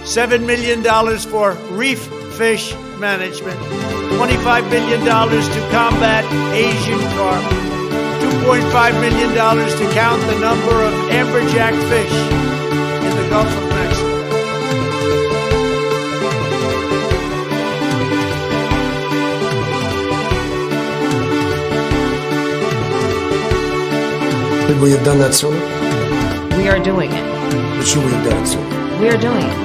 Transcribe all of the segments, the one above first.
$7 million for reef fish management, $25 million to combat Asian carp, $2.5 million to count the number of amberjack fish in the Gulf of Mexico. Could we have done that sooner? We are doing it. But should we have done it sooner? We are doing it.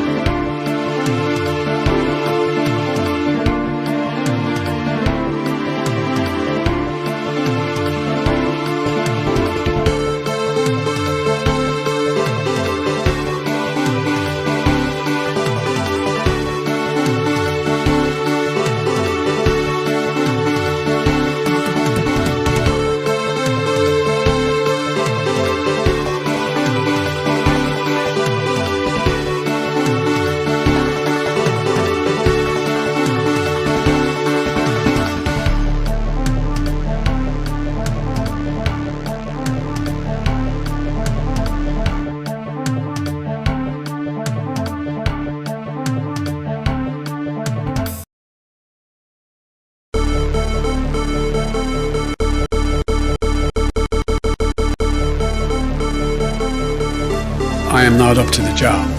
I am not up to the job.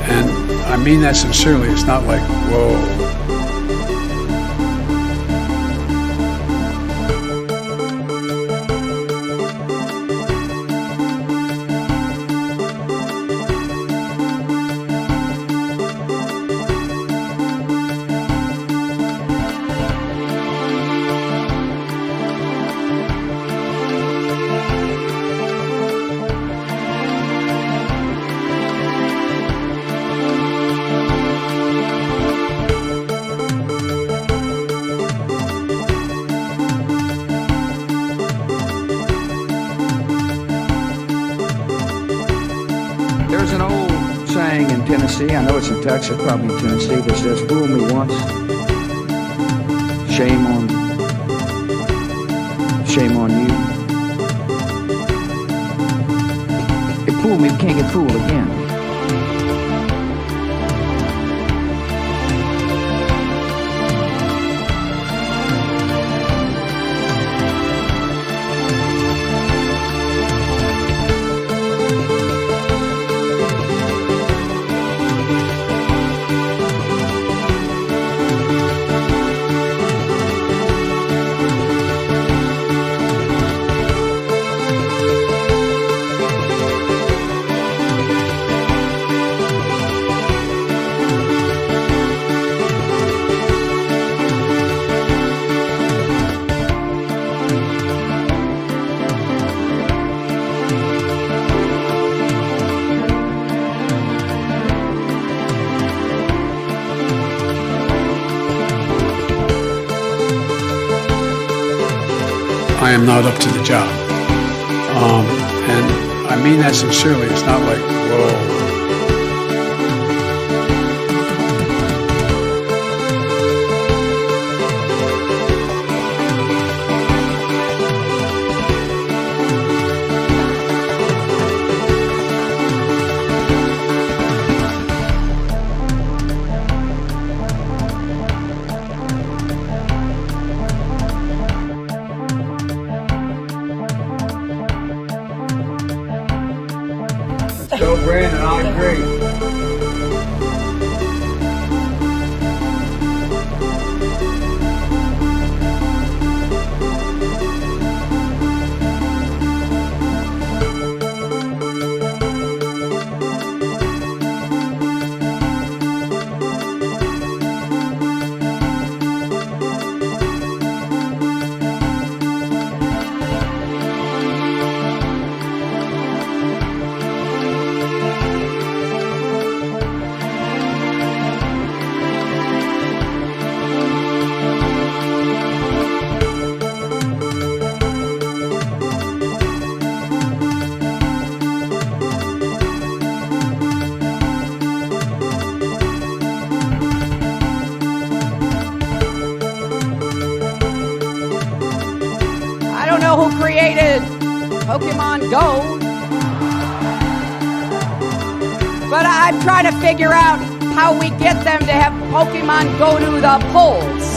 And I mean that sincerely. It's not like, whoa. There's an old saying in Tennessee, I know it's in Texas, probably in Tennessee, that says, fool me once, shame on you. If fool me, can't get fooled again. I am not up to the job. And I mean that sincerely. It's not like, whoa. So, Brandon, I agree. Who created Pokemon Go? but I'm trying to figure out how we get them to have Pokemon go to the polls.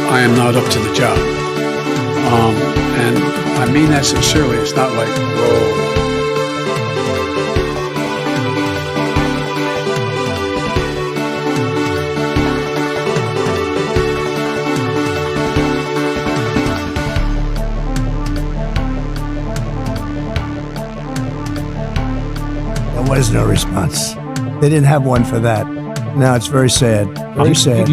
I am not up to the job. And I mean that sincerely. It's not like, whoa. There was no response. They didn't have one for that. Now it's very sad. Very sad.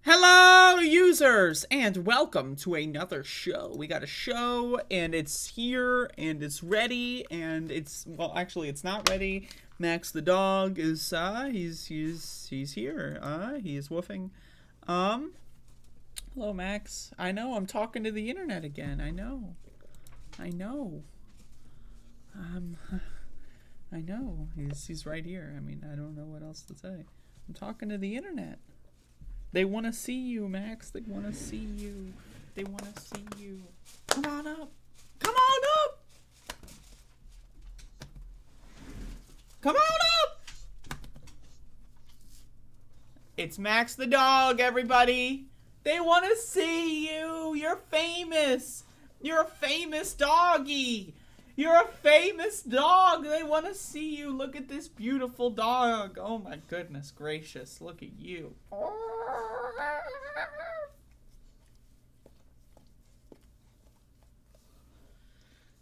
Hello, users, and welcome to another show. We got a show, and it's here, and it's ready, and it's, well, actually, it's not ready. Max the dog is, he's here. He is woofing. Hello, Max. I know, I'm talking to the internet again. I know. I know, he's right here. I mean, I don't know what else to say. I'm talking to the internet. They want to see you, Max. They want to see you. They want to see you. Come on up. Come on up. Come on up. It's Max the dog, everybody. They want to see you. You're famous. You're a famous doggy. You're a famous dog. They want to see you. Look at this beautiful dog. Oh my goodness gracious. Look at you.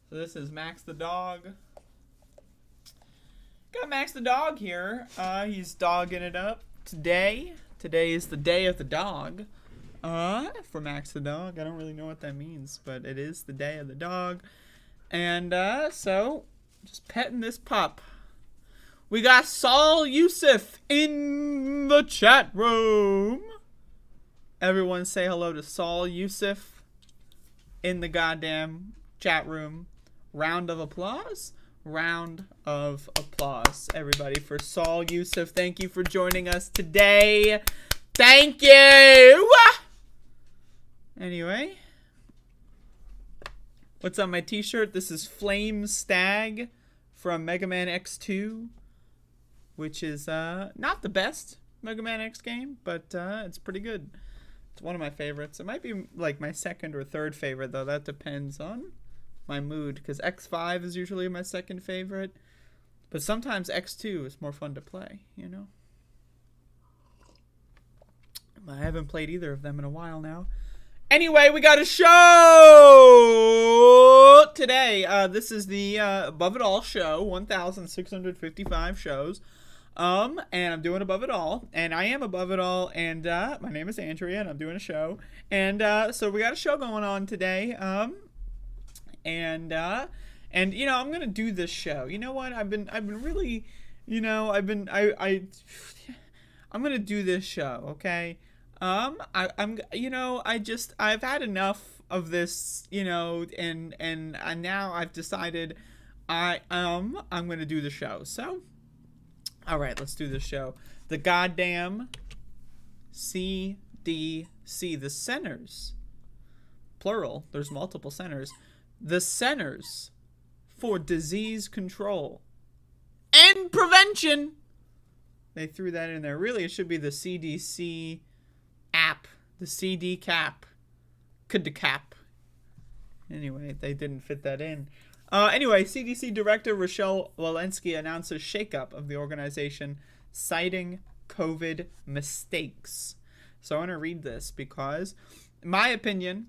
So this is Max the dog. Got Max the dog here. He's dogging it up today. Today is the day of the dog. For Max the dog. I don't really know what that means, but it is the day of the dog. And, so, just petting this pup. We got Saul Yusuf in the chat room. Everyone say hello to Saul Yusuf in the goddamn chat room. Round of applause. Round of applause, everybody, for Saul Yusuf. Thank you for joining us today. Thank you! Anyway. What's on my t-shirt? This is Flame Stag from Mega Man X2, which is not the best Mega Man X game, but it's pretty good. It's one of my favorites. It might be like my second or third favorite, though. That depends on my mood, because X5 is usually my second favorite, but sometimes X2 is more fun to play, you know? I haven't played either of them in a while now. Anyway, we got a show today. This is the Above It All show, 1,655 shows. And I'm doing Above It All, and I am Above It All, and my name is Andrea, and I'm doing a show. And so we got a show going on today. And you know, I'm gonna do this show. You know what? I've been really, you know, I'm gonna do this show, okay? You know, I've had enough of this, you know, and now I've decided I'm gonna do the show. So, all right, let's do the show. The goddamn CDC, the centers, plural. There's multiple centers. The Centers for Disease Control and Prevention. They threw that in there. Really, it should be the CDC app, the CD cap, cap. Anyway, they didn't fit that in. Anyway, CDC Director Rochelle Walensky announced a shakeup of the organization, citing COVID mistakes. So I want to read this because, in my opinion,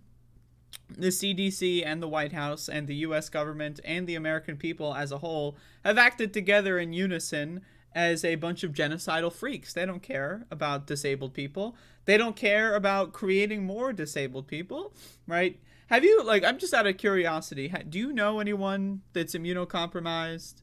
the CDC and the White House and the U.S. government and the American people as a whole have acted together in unison as a bunch of genocidal freaks. They don't care about disabled people. They don't care about creating more disabled people, right? Have you, like, I'm just out of curiosity, do you know anyone that's immunocompromised?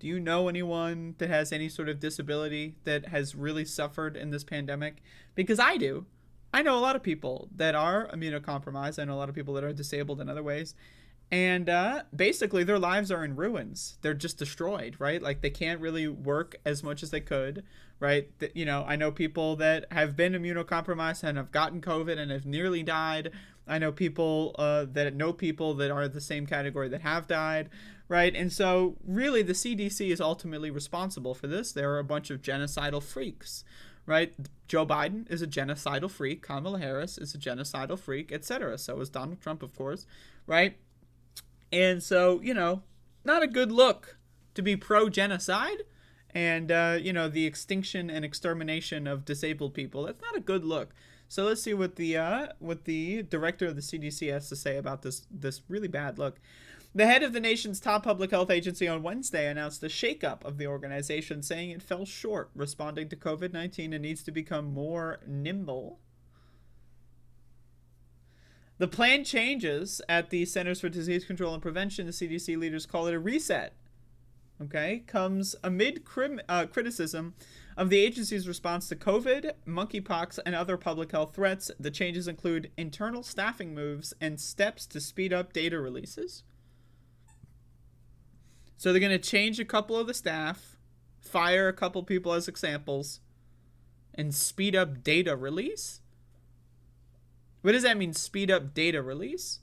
Do you know anyone that has any sort of disability that has really suffered in this pandemic? Because I do. I know a lot of people that are immunocompromised. I know a lot of people that are disabled in other ways. And basically their lives are in ruins. They're just destroyed, right? Like they can't really work as much as they could, right? You know, I know people that have been immunocompromised and have gotten COVID and have nearly died. I know people that are the same category that have died, right? And so really the CDC is ultimately responsible for this. There are a bunch of genocidal freaks, right? Joe Biden is a genocidal freak. Kamala Harris is a genocidal freak, etc. So is Donald Trump, of course, right? And so, you know, not a good look to be pro-genocide and, you know, the extinction and extermination of disabled people. That's not a good look. So let's see what the director of the CDC has to say about this really bad look. The head of the nation's top public health agency on Wednesday announced a shakeup of the organization, saying it fell short responding to COVID-19 and needs to become more nimble. The planned changes at the Centers for Disease Control and Prevention, the CDC leaders call it a reset, okay, comes amid criticism of the agency's response to COVID, monkeypox, and other public health threats. The changes include internal staffing moves and steps to speed up data releases. So they're going to change a couple of the staff, fire a couple people as examples, and speed up data release? What does that mean, speed up data release?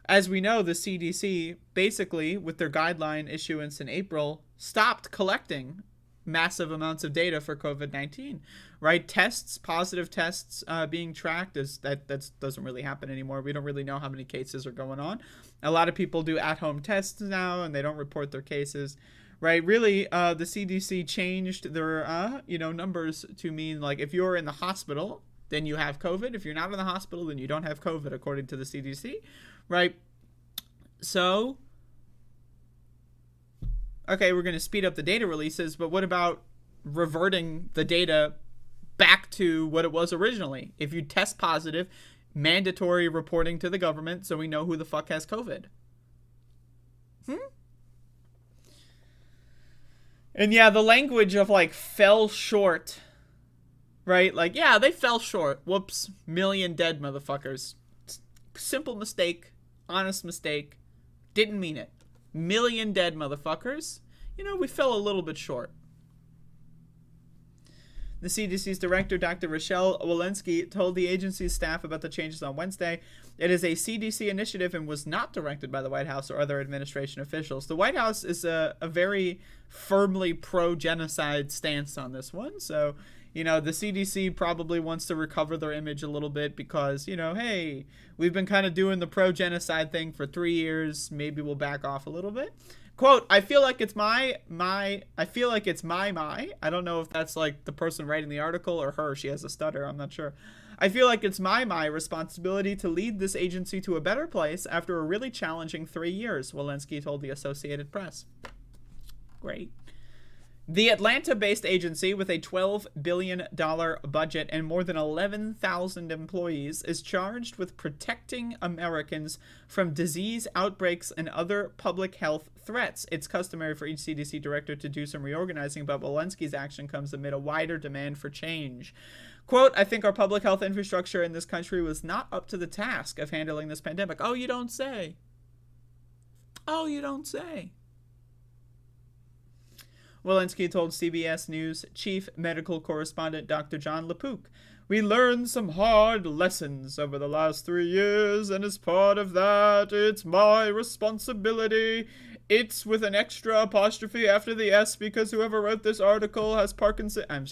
As we know, the CDC, basically, with their guideline issuance in April, stopped collecting massive amounts of data for COVID-19, right? Tests, positive tests being tracked, that doesn't really happen anymore. We don't really know how many cases are going on. A lot of people do at-home tests now, and they don't report their cases, right? Really, the CDC changed their, numbers to mean, like, if you're in the hospital, then you have COVID. If you're not in the hospital, then you don't have COVID, according to the CDC, right? So, okay, we're going to speed up the data releases, but what about reverting the data back to what it was originally? If you test positive, mandatory reporting to the government so we know who the fuck has COVID. And yeah, the language of, like, fell short, right? Like, yeah, they fell short. Whoops. Million dead motherfuckers. Simple mistake. Honest mistake. Didn't mean it. Million dead motherfuckers. You know, we fell a little bit short. The CDC's director, Dr. Rochelle Walensky, told the agency's staff about the changes on Wednesday. It is a CDC initiative and was not directed by the White House or other administration officials. The White House is a very firmly pro-genocide stance on this one. So, you know, the CDC probably wants to recover their image a little bit because, you know, hey, we've been kind of doing the pro-genocide thing for 3 years. Maybe we'll back off a little bit. Quote, I feel like it's my. I don't know if that's like the person writing the article or her. She has a stutter. I'm not sure. I feel like it's my responsibility to lead this agency to a better place after a really challenging 3 years, Walensky told the Associated Press. Great. The Atlanta-based agency, with a $12 billion budget and more than 11,000 employees, is charged with protecting Americans from disease outbreaks and other public health threats. It's customary for each CDC director to do some reorganizing, but Walensky's action comes amid a wider demand for change. Quote, I think our public health infrastructure in this country was not up to the task of handling this pandemic. Oh, you don't say. Oh, you don't say. Walensky told CBS News chief medical correspondent Dr. John LaPook, we learned some hard lessons over the last 3 years, and as part of that, it's my responsibility. It's with an extra apostrophe after the S because whoever wrote this article has Parkinson. I'm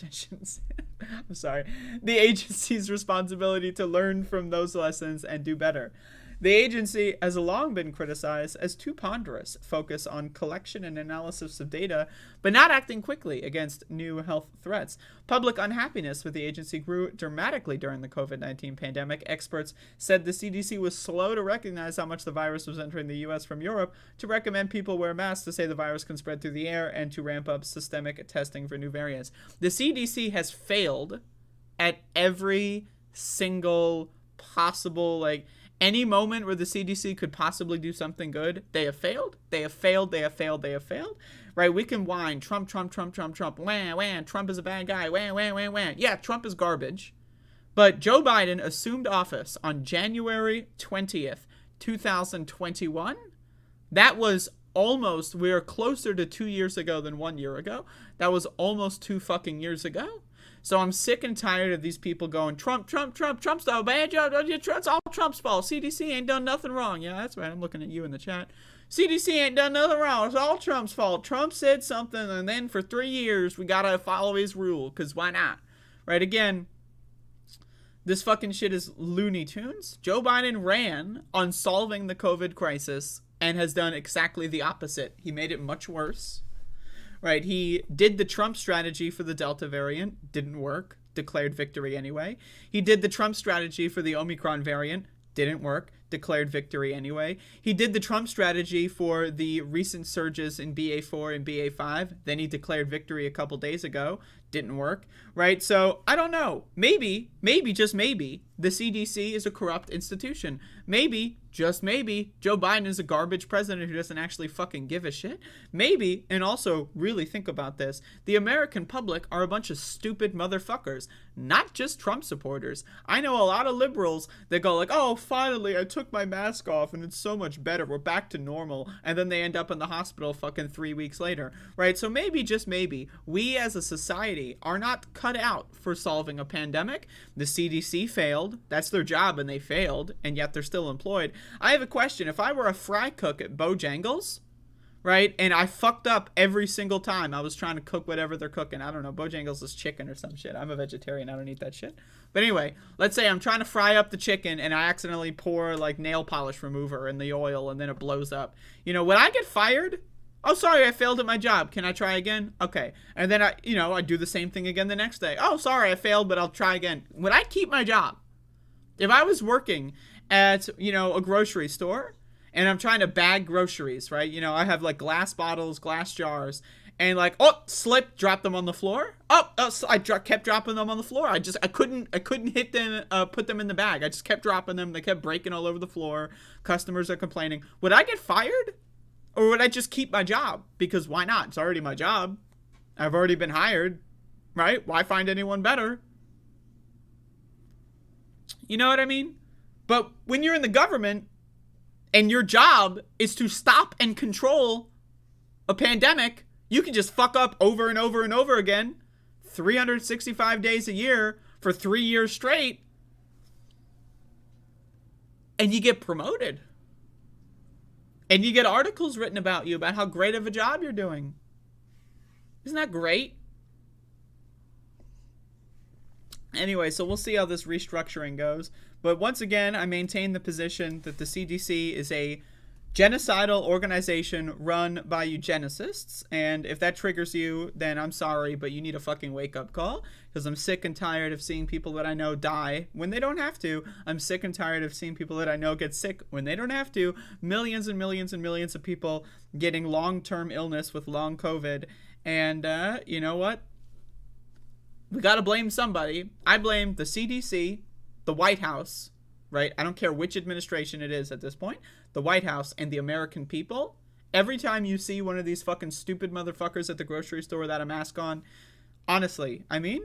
sorry. The agency's responsibility to learn from those lessons and do better. The agency has long been criticized as too ponderous, focus on collection and analysis of data, but not acting quickly against new health threats. Public unhappiness with the agency grew dramatically during the COVID-19 pandemic. Experts said the CDC was slow to recognize how much the virus was entering the U.S. from Europe, to recommend people wear masks, to say the virus can spread through the air, and to ramp up systemic testing for new variants. The CDC has failed at every single possible, like, any moment where the CDC could possibly do something good, they have failed. They have failed. They have failed. They have failed. Right? We can whine Trump, Trump, Trump, Trump, Trump. Wham, wham. Trump is a bad guy. Wham, wham, wham, wham. Yeah, Trump is garbage. But Joe Biden assumed office on January 20th, 2021. That was almost, we are closer to 2 years ago than 1 year ago. That was almost 2 fucking years ago. So I'm sick and tired of these people going, Trump, Trump, Trump, Trump's the bad job. It's all Trump's fault. CDC ain't done nothing wrong. Yeah, that's right. I'm looking at you in the chat. CDC ain't done nothing wrong. It's all Trump's fault. Trump said something, and then for 3 years, we got to follow his rule, because why not? Right? Again, this fucking shit is Looney Tunes. Joe Biden ran on solving the COVID crisis and has done exactly the opposite. He made it much worse. Right, he did the Trump strategy for the Delta variant, didn't work, declared victory anyway. He did the Trump strategy for the Omicron variant, didn't work, declared victory anyway. He did the Trump strategy for the recent surges in BA4 and BA5, then he declared victory a couple days ago, didn't work, right? So, I don't know. Maybe, just maybe, the CDC is a corrupt institution. Maybe, just maybe, Joe Biden is a garbage president who doesn't actually fucking give a shit. Maybe, and also really think about this, the American public are a bunch of stupid motherfuckers, not just Trump supporters. I know a lot of liberals that go like, oh, finally, I took my mask off and it's so much better. We're back to normal. And then they end up in the hospital fucking 3 weeks later, right? So maybe, just maybe, we as a society are not cut out for solving a pandemic. The CDC failed. That's their job, and they failed, and yet they're still employed. I have a question. If I were a fry cook at Bojangles, right, and I fucked up every single time I was trying to cook whatever they're cooking, I don't know, Bojangles is chicken or some shit. I'm a vegetarian. I don't eat that shit. But anyway, let's say I'm trying to fry up the chicken, and I accidentally pour, like, nail polish remover in the oil, and then it blows up. You know, would I get fired? Oh, sorry, I failed at my job. Can I try again? Okay. And then I do the same thing again the next day. Oh, sorry, I failed, but I'll try again. Would I keep my job? If I was working at, a grocery store and I'm trying to bag groceries, right? I have like glass bottles, glass jars, and like, oh, slip, drop them on the floor. Kept dropping them on the floor. I couldn't hit them, put them in the bag. I just kept dropping them. They kept breaking all over the floor. Customers are complaining. Would I get fired? Or would I just keep my job? Because why not? It's already my job. I've already been hired, right? Why find anyone better? You know what I mean? But when you're in the government and your job is to stop and control a pandemic, you can just fuck up over and over and over again, 365 days a year for 3 years straight, and you get promoted. And you get articles written about you about how great of a job you're doing. Isn't that great? Anyway, so we'll see how this restructuring goes. But once again, I maintain the position that the CDC is a genocidal organization run by eugenicists. And if that triggers you, then I'm sorry, but you need a fucking wake-up call. Because I'm sick and tired of seeing people that I know die when they don't have to. I'm sick and tired of seeing people that I know get sick when they don't have to. Millions and millions and millions of people getting long-term illness with long COVID. And you know what? We got to blame somebody. I blame the CDC, the White House, right? I don't care which administration it is at this point. The White House and the American people. Every time you see one of these fucking stupid motherfuckers at the grocery store without a mask on, honestly, I mean,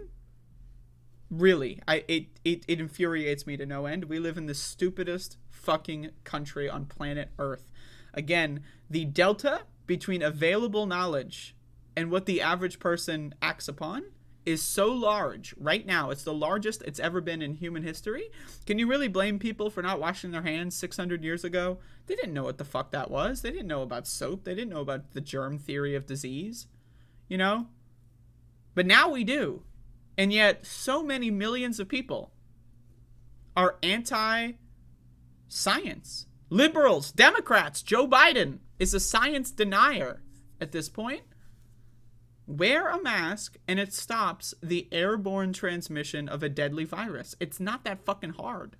really, it infuriates me to no end. We live in the stupidest fucking country on planet Earth. Again, the delta between available knowledge and what the average person acts upon is so large right now. It's the largest it's ever been in human history. Can you really blame people for not washing their hands 600 years ago? They didn't know what the fuck that was. They didn't know about soap. They didn't know about the germ theory of disease, But now we do. And yet so many millions of people are anti science. Liberals, Democrats, Joe Biden is a science denier at this point. Wear a mask and it stops the airborne transmission of a deadly virus. It's not that fucking hard.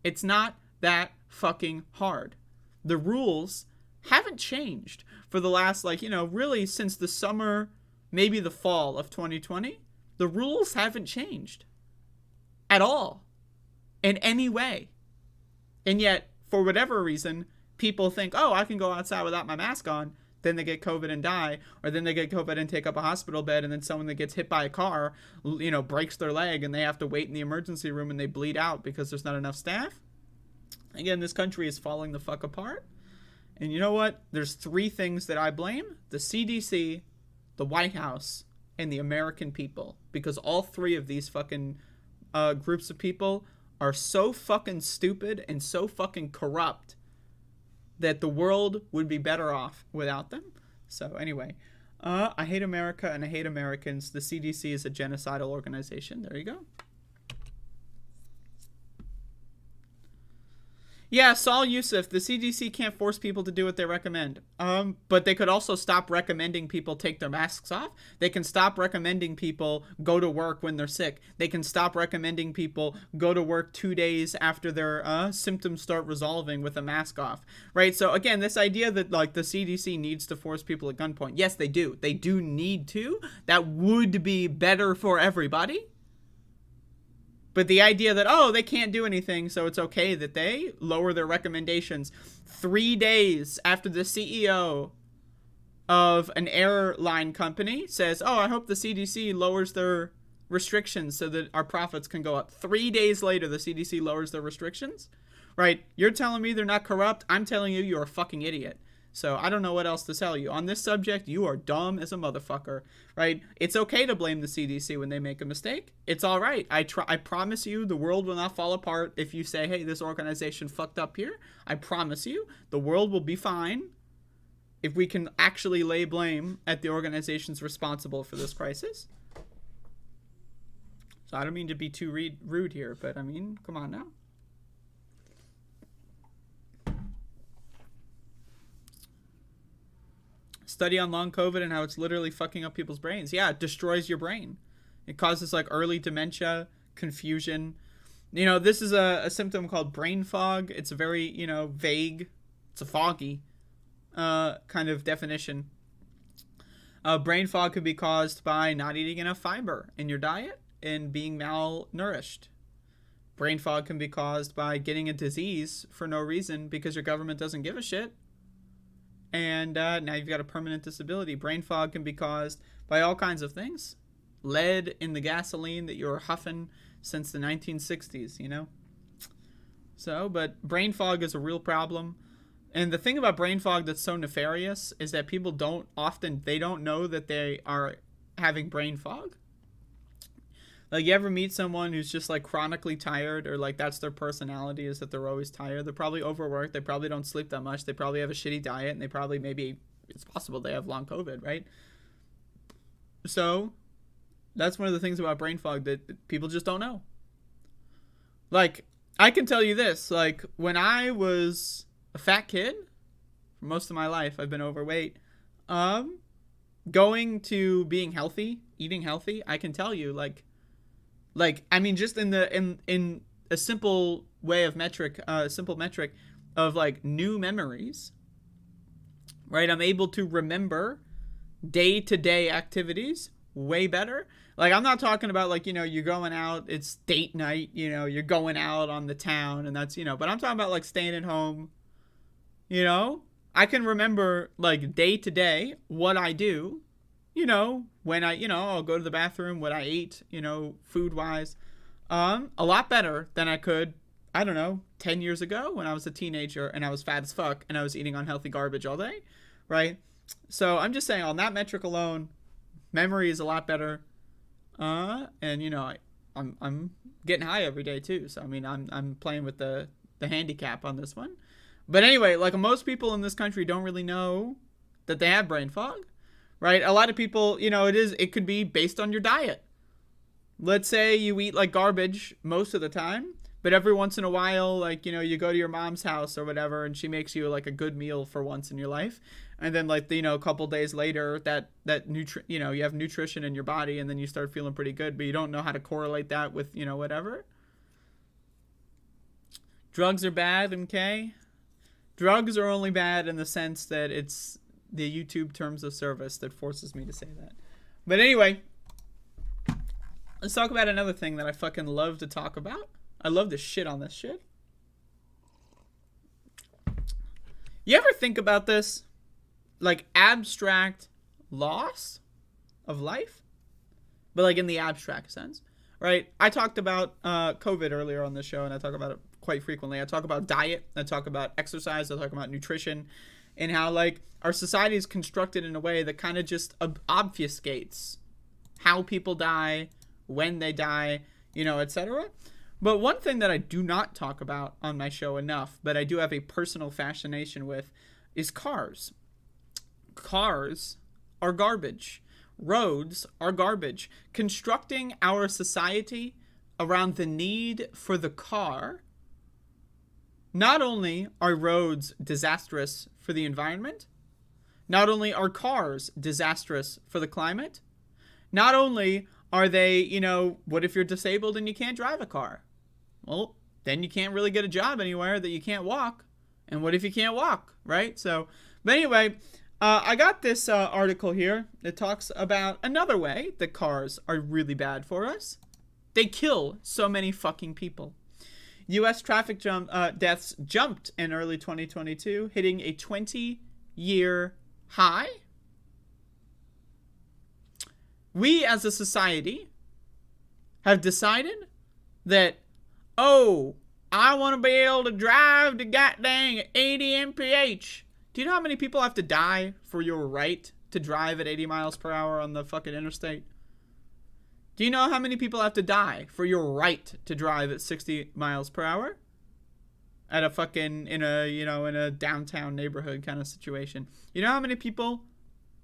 It's not that fucking hard. The rules haven't changed for the last, really since the summer, maybe the fall of 2020. The rules haven't changed at all in any way. And yet, for whatever reason, people think, oh, I can go outside without my mask on. Then they get COVID and die, or then they get COVID and take up a hospital bed, and then someone that gets hit by a car, breaks their leg, and they have to wait in the emergency room and they bleed out because there's not enough staff. Again, this country is falling the fuck apart. And you know what? There's 3 things that I blame: the CDC, the White House, and the American people. Because all 3 of these fucking groups of people are so fucking stupid and so fucking corrupt that the world would be better off without them. So anyway, I hate America and I hate Americans. The CDC is a genocidal organization. There you go. Yeah, Saul Youssef, the CDC can't force people to do what they recommend. But they could also stop recommending people take their masks off. They can stop recommending people go to work when they're sick. They can stop recommending people go to work 2 days after their symptoms start resolving with a mask off. Right? So again, this idea that the CDC needs to force people at gunpoint. Yes, they do. They do need to. That would be better for everybody. But the idea that, oh, they can't do anything, so it's okay that they lower their recommendations 3 days after the CEO of an airline company says, oh, I hope the CDC lowers their restrictions so that our profits can go up. 3 days later, the CDC lowers their restrictions, right? You're telling me they're not corrupt. I'm telling you, you're a fucking idiot. So I don't know what else to tell you. On this subject, you are dumb as a motherfucker, right? It's okay to blame the CDC when they make a mistake. It's all right. I promise you the world will not fall apart if you say, hey, this organization fucked up here. I promise you the world will be fine if we can actually lay blame at the organizations responsible for this crisis. So I don't mean to be too rude here, but I mean, come on now. Study on long COVID and how it's literally fucking up people's brains. Yeah, it destroys your brain. It causes early dementia, confusion. This is a symptom called brain fog. It's a very, vague, it's a foggy kind of definition. Brain fog could be caused by not eating enough fiber in your diet and being malnourished. Brain fog can be caused by getting a disease for no reason because your government doesn't give a shit. And now you've got a permanent disability. Brain fog can be caused by all kinds of things. Lead in the gasoline that you were huffing since the 1960s, So, but brain fog is a real problem. And the thing about brain fog that's so nefarious is that people don't know that they are having brain fog. You ever meet someone who's just chronically tired, or that's their personality, is that they're always tired? They're probably overworked. They probably don't sleep that much. They probably have a shitty diet, and they probably it's possible they have long COVID, right? So that's one of the things about brain fog that people just don't know. I can tell you this, when I was a fat kid, for most of my life, I've been overweight. Going to being healthy, eating healthy, I can tell you, just in a simple way of metric of new memories, right? I'm able to remember day-to-day activities way better. I'm not talking about you're going out, it's date night, you're going out on the town and that's, but I'm talking about staying at home, I can remember day-to-day what I do. When I'll go to the bathroom, what I ate, food-wise, a lot better than I could, 10 years ago when I was a teenager and I was fat as fuck and I was eating unhealthy garbage all day, right? So I'm just saying on that metric alone, memory is a lot better. And I'm getting high every day too. So, I'm playing with the handicap on this one. But anyway, most people in this country don't really know that they have brain fog. Right? A lot of people, it could be based on your diet. Let's say you eat garbage most of the time, But every once in a while, like, you know, you go to your mom's house or whatever, and she makes you like a good meal for once in your life. And then, like, you know, a couple days later, you know, you have nutrition in your body, and then you start feeling pretty good, but you don't know how to correlate that with, you know, whatever. Drugs are bad, okay? Drugs are only bad in the sense that it's the YouTube terms of service that forces me to say that. But anyway, let's talk about another thing that I fucking love to talk about. I love to shit on this shit. You ever think about this? Like abstract loss of life? But like in the abstract sense, right? I talked about COVID earlier on this show, and I talk about it quite frequently. I talk about diet, I talk about exercise, I talk about nutrition, and how like our society is constructed in a way that kind of just obfuscates how people die, when they die, you know, etc. But one thing that I do not talk about on my show enough, but I do have a personal fascination with, is cars. Cars are garbage. Roads are garbage. Constructing our society around the need for the car, not only are roads disastrous for the environment, not only are cars disastrous for the climate, not only are they, you know, what if you're disabled and you can't drive a car? Well, then you can't really get a job anywhere that you can't walk. And what if you can't walk, right? So, but anyway, I got this article here that talks about another way that cars are really bad for us. They kill so many fucking people. U.S. traffic deaths jumped in early 2022, hitting a 20-year high. We as a society have decided that, oh, I want to be able to drive to goddamn 80 mph. Do you know how many people have to die for your right to drive at 80 miles per hour on the fucking interstate? Do you know how many people have to die for your right to drive at 60 miles per hour? At a fucking, in a downtown neighborhood kind of situation. You know how many people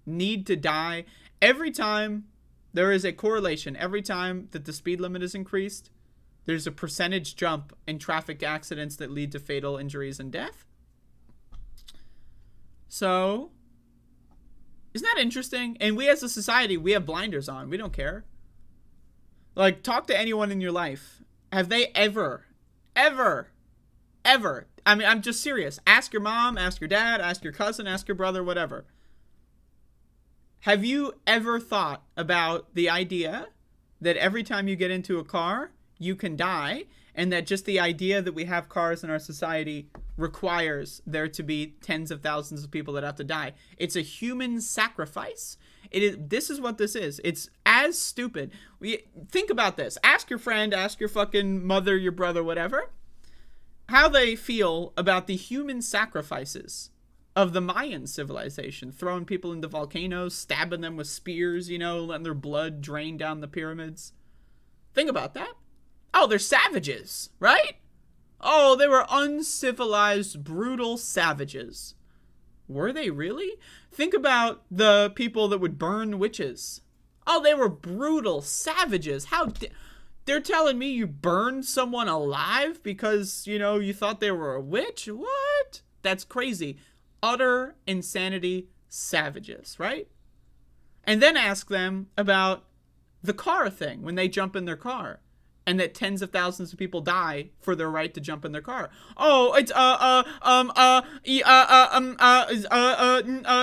need to die every time there is a correlation? Every time that the speed limit is increased, there's a percentage jump in traffic accidents that lead to fatal injuries and death. So, isn't that interesting? And we as a society, we have blinders on. We don't care. Like, talk to anyone in your life. Have they ever, I mean, I'm just serious. Ask your mom, ask your dad, ask your cousin, ask your brother, whatever. Have you ever thought about the idea that every time you get into a car, you can die, and that just the idea that we have cars in our society requires there to be tens of thousands of people that have to die? It's a human sacrifice. This is what this is. It's as stupid. Think about this. Ask your friend, ask your fucking mother, your brother, whatever, how they feel about the human sacrifices of the Mayan civilization, throwing people into volcanoes, stabbing them with spears, you know, letting their blood drain down the pyramids. Think about that. Oh, they're savages, right? Oh, they were uncivilized, brutal savages. Were they really? Think about the people that would burn witches. Oh, they were brutal savages. They're telling me you burned someone alive because, you know, you thought they were a witch? What? That's crazy. Utter insanity savages, right? And then ask them about the car thing when they jump in their car. And that tens of thousands of people die for their right to jump in their car. Oh, it's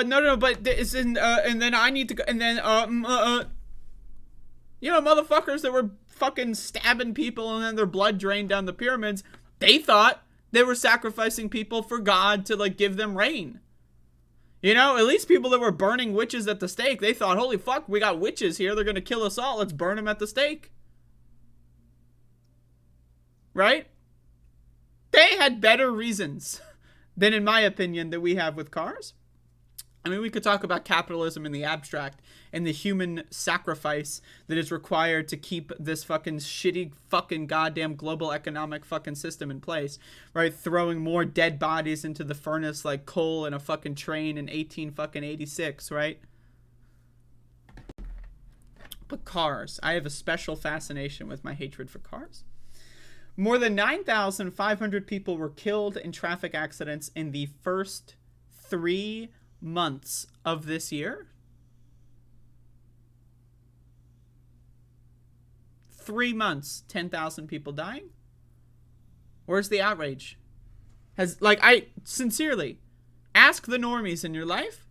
no, but it's in and then I need to go, and then you know, motherfuckers that were fucking stabbing people and then their blood drained down the pyramids. They thought they were sacrificing people for God to like give them rain. You know, at least people that were burning witches at the stake, they thought, holy fuck, we got witches here. They're gonna kill us all. Let's burn them at the stake. Right? They had better reasons than, in my opinion, that we have with cars. I mean, we could talk about capitalism in the abstract and the human sacrifice that is required to keep this fucking shitty fucking goddamn global economic fucking system in place, right? Throwing more dead bodies into the furnace like coal in a fucking train in 1886, right? But cars, I have a special fascination with my hatred for cars. More than 9,500 people were killed in traffic accidents in the first 3 months of this year. 3 months, 10,000 people dying. Where's the outrage? I sincerely ask the normies in your life,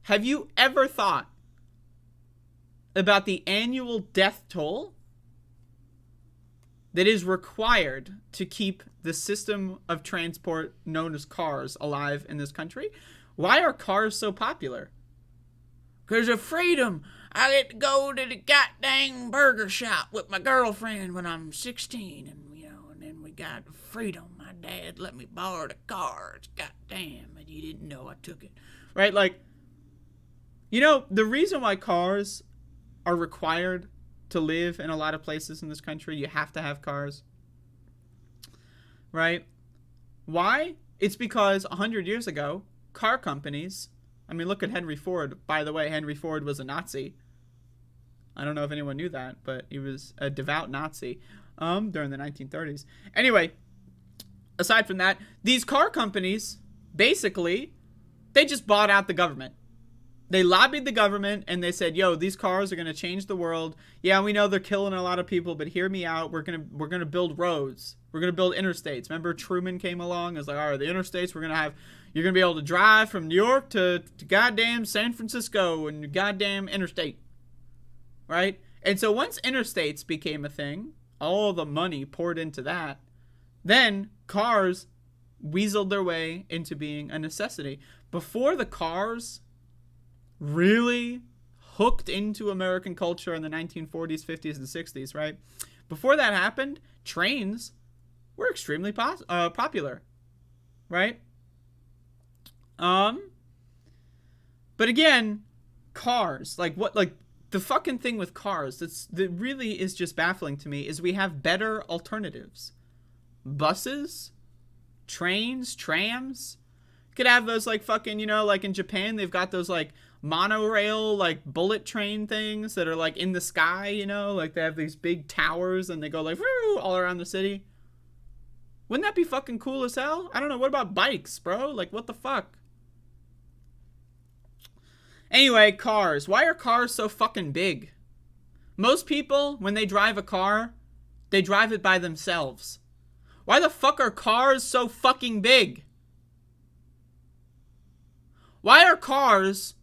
have you ever thought about the annual death toll that is required to keep the system of transport known as cars alive in this country? Why are cars so popular? Because of freedom. I get to go to the goddamn burger shop with my girlfriend when I'm 16, and then we got freedom. My dad let me borrow the car. Goddamn, and you didn't know I took it. Right? The reason why cars are required to live in a lot of places in this country, you have to have cars. Right? Why? It's because 100 years ago, car companies, look at Henry Ford. By the way, Henry Ford was a Nazi. I don't know if anyone knew that, but he was a devout Nazi during the 1930s. Anyway, aside from that, these car companies, basically, they just bought out the government. They lobbied the government and they said, yo, these cars are going to change the world. Yeah, we know they're killing a lot of people, but hear me out. We're going to build roads. We're going to build interstates. Remember Truman came along and was like, all right, the interstates, you're going to be able to drive from New York to goddamn San Francisco and goddamn interstate. Right? And so once interstates became a thing, all the money poured into that, then cars weaseled their way into being a necessity. Before the cars really hooked into American culture in the 1940s, 50s, and 60s, right? Before that happened, trains were extremely popular, right? But again, cars, the fucking thing with cars that really is just baffling to me is we have better alternatives. Buses, trains, trams. You could have those in Japan, they've got those monorail, bullet train things that are in the sky, they have these big towers and they go woo, all around the city. Wouldn't that be fucking cool as hell? I don't know. What about bikes, bro? What the fuck? Anyway, cars. Why are cars so fucking big? Most people, when they drive a car, they drive it by themselves. Why the fuck are cars so fucking big? Why are cars...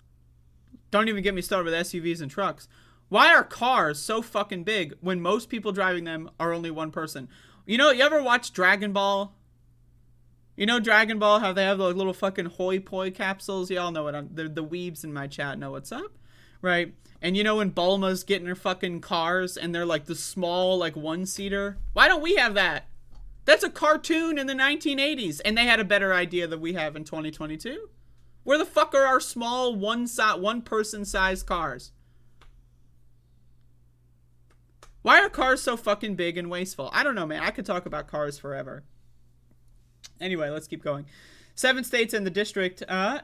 Don't even get me started with SUVs and trucks. Why are cars so fucking big when most people driving them are only one person? You ever watch Dragon Ball? Dragon Ball, how they have those little fucking hoi poi capsules? Y'all know what the weebs in my chat know what's up, right? And when Bulma's getting her fucking cars and they're the small one-seater? Why don't we have that? That's a cartoon in the 1980s, and they had a better idea than we have in 2022. Where the fuck are our small one-person sized cars? Why are cars so fucking big and wasteful? I don't know, man. I could talk about cars forever. Anyway, let's keep going. 7 states and the district, a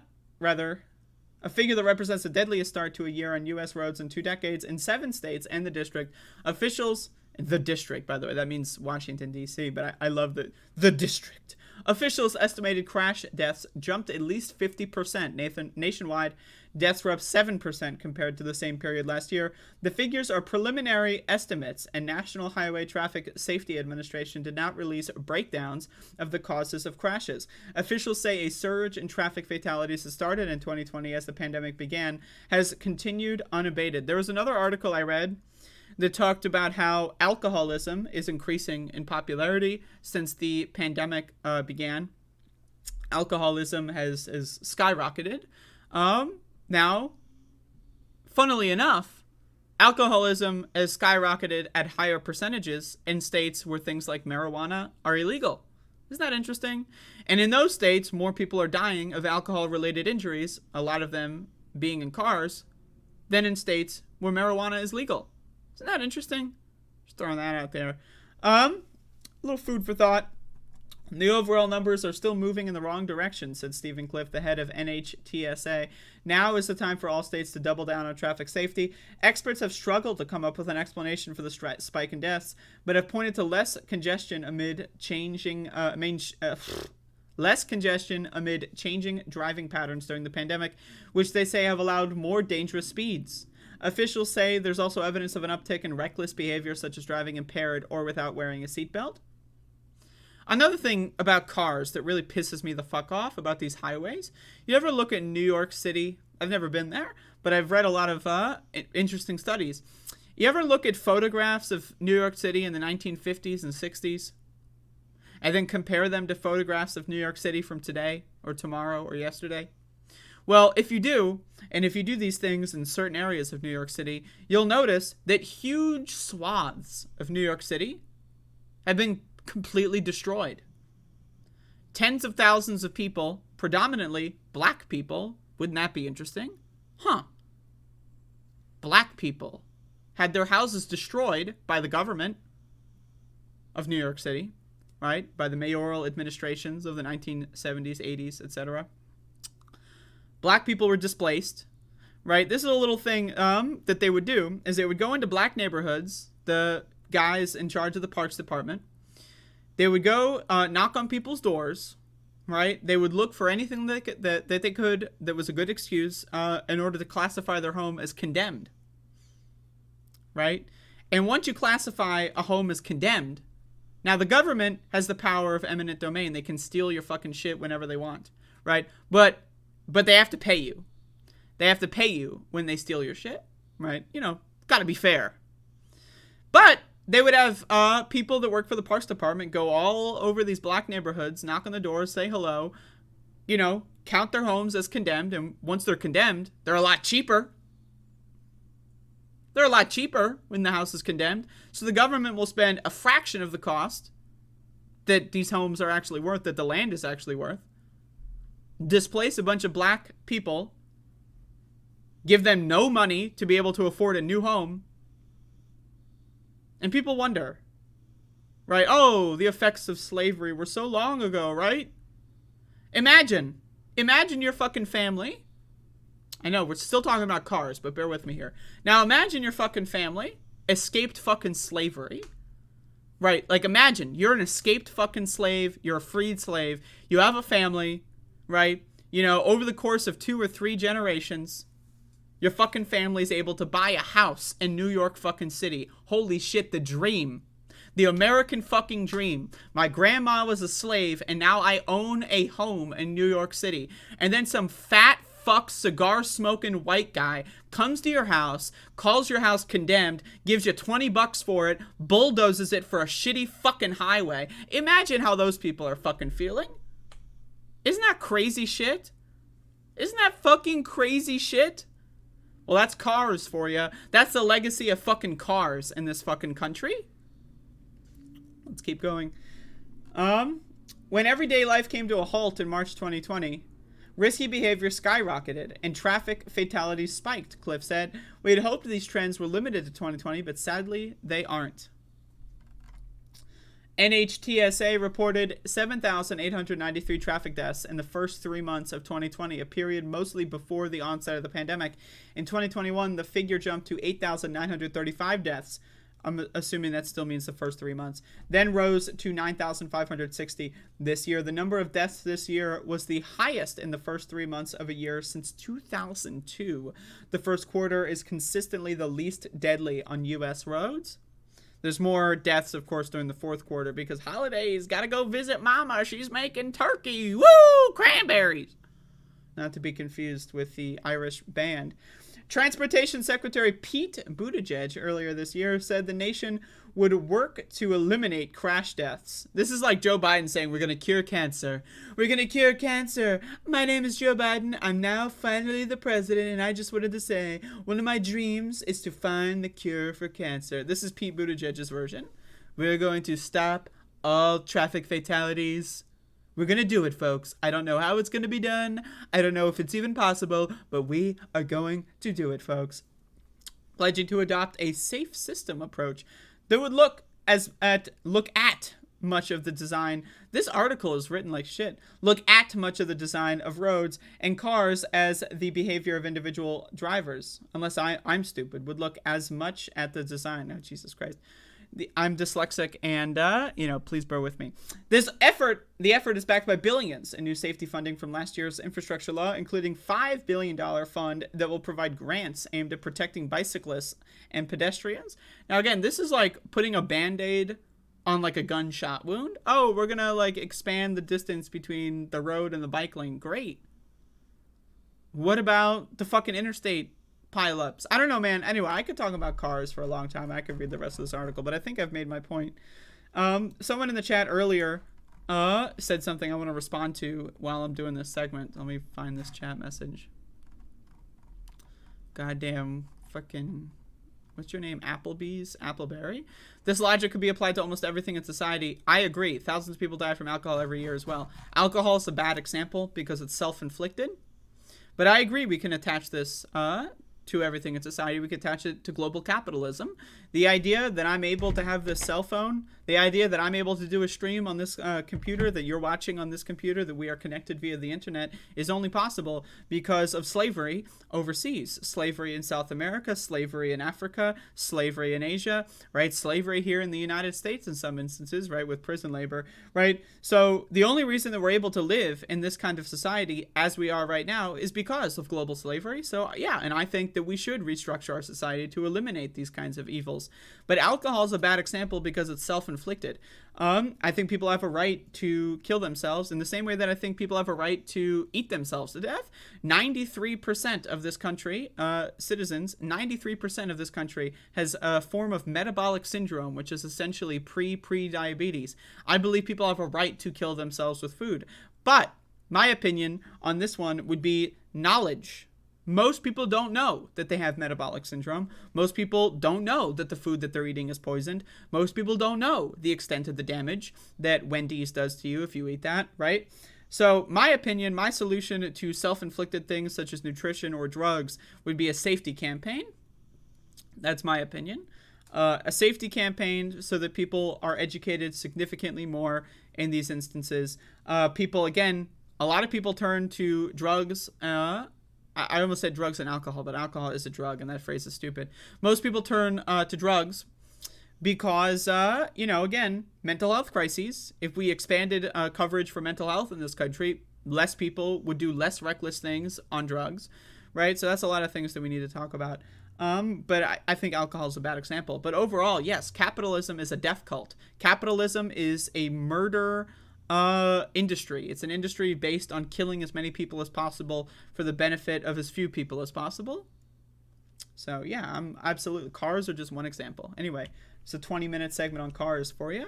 figure that represents the deadliest start to a year on U.S. roads in 2 decades. In 7 states and the district, the district, by the way, that means Washington, D.C., but I love the district. Officials estimated crash deaths jumped at least 50% nationwide. Deaths were up 7% compared to the same period last year. The figures are preliminary estimates, and National Highway Traffic Safety Administration did not release breakdowns of the causes of crashes. Officials say a surge in traffic fatalities that started in 2020 as the pandemic began has continued unabated. There was another article I read that talked about how alcoholism is increasing in popularity since the pandemic began. Alcoholism has skyrocketed. Now, funnily enough, alcoholism has skyrocketed at higher percentages in states where things like marijuana are illegal. Isn't that interesting? And in those states, more people are dying of alcohol-related injuries, a lot of them being in cars, than in states where marijuana is legal. Isn't that interesting? Just throwing that out there. A little food for thought. The overall numbers are still moving in the wrong direction, said Stephen Cliff, the head of NHTSA. Now is the time for all states to double down on traffic safety. Experts have struggled to come up with an explanation for the spike in deaths, but have pointed to less congestion amid changing driving patterns during the pandemic, which they say have allowed more dangerous speeds. Officials say there's also evidence of an uptick in reckless behavior, such as driving impaired or without wearing a seatbelt. Another thing about cars that really pisses me the fuck off about these highways, you ever look at New York City? I've never been there, but I've read a lot of interesting studies. You ever look at photographs of New York City in the 1950s and 60s, and then compare them to photographs of New York City from today or tomorrow or yesterday? Well, if you do, and if you do these things in certain areas of New York City, you'll notice that huge swaths of New York City have been completely destroyed. Tens of thousands of people, predominantly black people, wouldn't that be interesting? Black people had their houses destroyed by the government of New York City, right? By the mayoral administrations of the 1970s, 80s, etc. Black people were displaced, right? This is a little thing that they would do, is they would go into black neighborhoods, the guys in charge of the parks department. They would go knock on people's doors, right? They would look for anything that they could that was a good excuse in order to classify their home as condemned, right? And once you classify a home as condemned, now the government has the power of eminent domain. They can steal your fucking shit whenever they want, right? But they have to pay you. They have to pay you when they steal your shit, right? You know, gotta be fair. But they would have people that work for the parks department go all over these black neighborhoods, knock on the doors, say hello, you know, count their homes as condemned. And once they're condemned, they're a lot cheaper. They're a lot cheaper when the house is condemned. So the government will spend a fraction of the cost that these homes are actually worth, that the land is actually worth, displace a bunch of black people, give them no money to be able to afford a new home. And people wonder, right? Oh, the effects of slavery were so long ago, right? Imagine your fucking family. I know, we're still talking about cars, but bear with me here. Now, imagine your fucking family escaped fucking slavery, right? Like, imagine you're an escaped fucking slave. You're a freed slave. You have a family, right? You know, over the course of 2 or 3 generations, your fucking family's able to buy a house in New York fucking City. Holy shit, the dream. The American fucking dream. My grandma was a slave, and now I own a home in New York City. And then some fat fuck cigar-smoking white guy comes to your house, calls your house condemned, gives you $20 for it, bulldozes it for a shitty fucking highway. Imagine how those people are fucking feeling. Isn't that crazy shit? Isn't that fucking crazy shit? Well, that's cars for you. That's the legacy of fucking cars in this fucking country. Let's keep going. When everyday life came to a halt in March 2020, risky behavior skyrocketed and traffic fatalities spiked, Cliff said. We had hoped these trends were limited to 2020, but sadly, they aren't. NHTSA reported 7,893 traffic deaths in the first 3 months of 2020, a period mostly before the onset of the pandemic. In 2021, the figure jumped to 8,935 deaths. I'm assuming that still means the first 3 months. Then rose to 9,560 this year. The number of deaths this year was the highest in the first 3 months of a year since 2002. The first quarter is consistently the least deadly on U.S. roads. There's more deaths, of course, during the fourth quarter because holidays. Gotta go visit Mama. She's making turkey. Woo! Cranberries. Not to be confused with the Irish band. Transportation Secretary Pete Buttigieg earlier this year said the nation would work to eliminate crash deaths. This is like Joe Biden saying, we're going to cure cancer. We're going to cure cancer. My name is Joe Biden. I'm now finally the president, and I just wanted to say one of my dreams is to find the cure for cancer. This is Pete Buttigieg's version. We're going to stop all traffic fatalities. We're going to do it, folks. I don't know how it's going to be done. I don't know if it's even possible, but we are going to do it, folks. Pledging to adopt a safe system approach that would look at much of the design. This article is written like shit. Look at much of the design of roads and cars as the behavior of individual drivers. Unless I'm stupid, would look as much at the design. Oh, Jesus Christ. I'm dyslexic, and please bear with me. The effort is backed by billions in new safety funding from last year's infrastructure law, including $5 billion fund that will provide grants aimed at protecting bicyclists and pedestrians. Now, again, this is like putting a Band-Aid on like a gunshot wound. Oh, we're gonna like expand the distance between the road and the bike lane. Great. What about the fucking interstate pileups? I don't know, man. Anyway, I could talk about cars for a long time. I could read the rest of this article, but I think I've made my point. Someone in the chat earlier said something I want to respond to while I'm doing this segment. Let me find this chat message. Goddamn fucking, what's your name? Appleberry? This logic could be applied to almost everything in society. I agree. Thousands of people die from alcohol every year as well. Alcohol is a bad example because it's self-inflicted. But I agree we can attach this to everything in society. We can attach it to global capitalism. The idea that I'm able to have this cell phone, the idea that I'm able to do a stream on this computer, that you're watching on this computer, that we are connected via the internet, is only possible because of slavery overseas. Slavery in South America, slavery in Africa, slavery in Asia, right? Slavery here in the United States in some instances, right? With prison labor, right? So the only reason that we're able to live in this kind of society as we are right now is because of global slavery. So yeah, and I think that we should restructure our society to eliminate these kinds of evils. But alcohol is a bad example because it's self-inflicted. I think people have a right to kill themselves in the same way that I think people have a right to eat themselves to death. 93% of this country, citizens, 93% of this country has a form of metabolic syndrome, which is essentially pre-diabetes. I believe people have a right to kill themselves with food. But my opinion on this one would be knowledge. Most people don't know that they have metabolic syndrome. Most people don't know that the food that they're eating is poisoned. Most people don't know the extent of the damage that Wendy's does to you if you eat that, right? So my opinion, my solution to self-inflicted things such as nutrition or drugs would be a safety campaign. That's my opinion. A safety campaign so that people are educated significantly more in these instances. People, again, a lot of people turn to drugs. I almost said drugs and alcohol, but alcohol is a drug, and that phrase is stupid. Most people turn to drugs because, again, mental health crises. If we expanded coverage for mental health in this country, less people would do less reckless things on drugs, right? So that's a lot of things that we need to talk about. But I think alcohol is a bad example. But overall, yes, capitalism is a death cult. Capitalism is a murder industry. It's an industry based on killing as many people as possible for the benefit of as few people as possible. So yeah, I'm absolutely, cars are just one example. Anyway, it's a 20-minute segment on cars for you.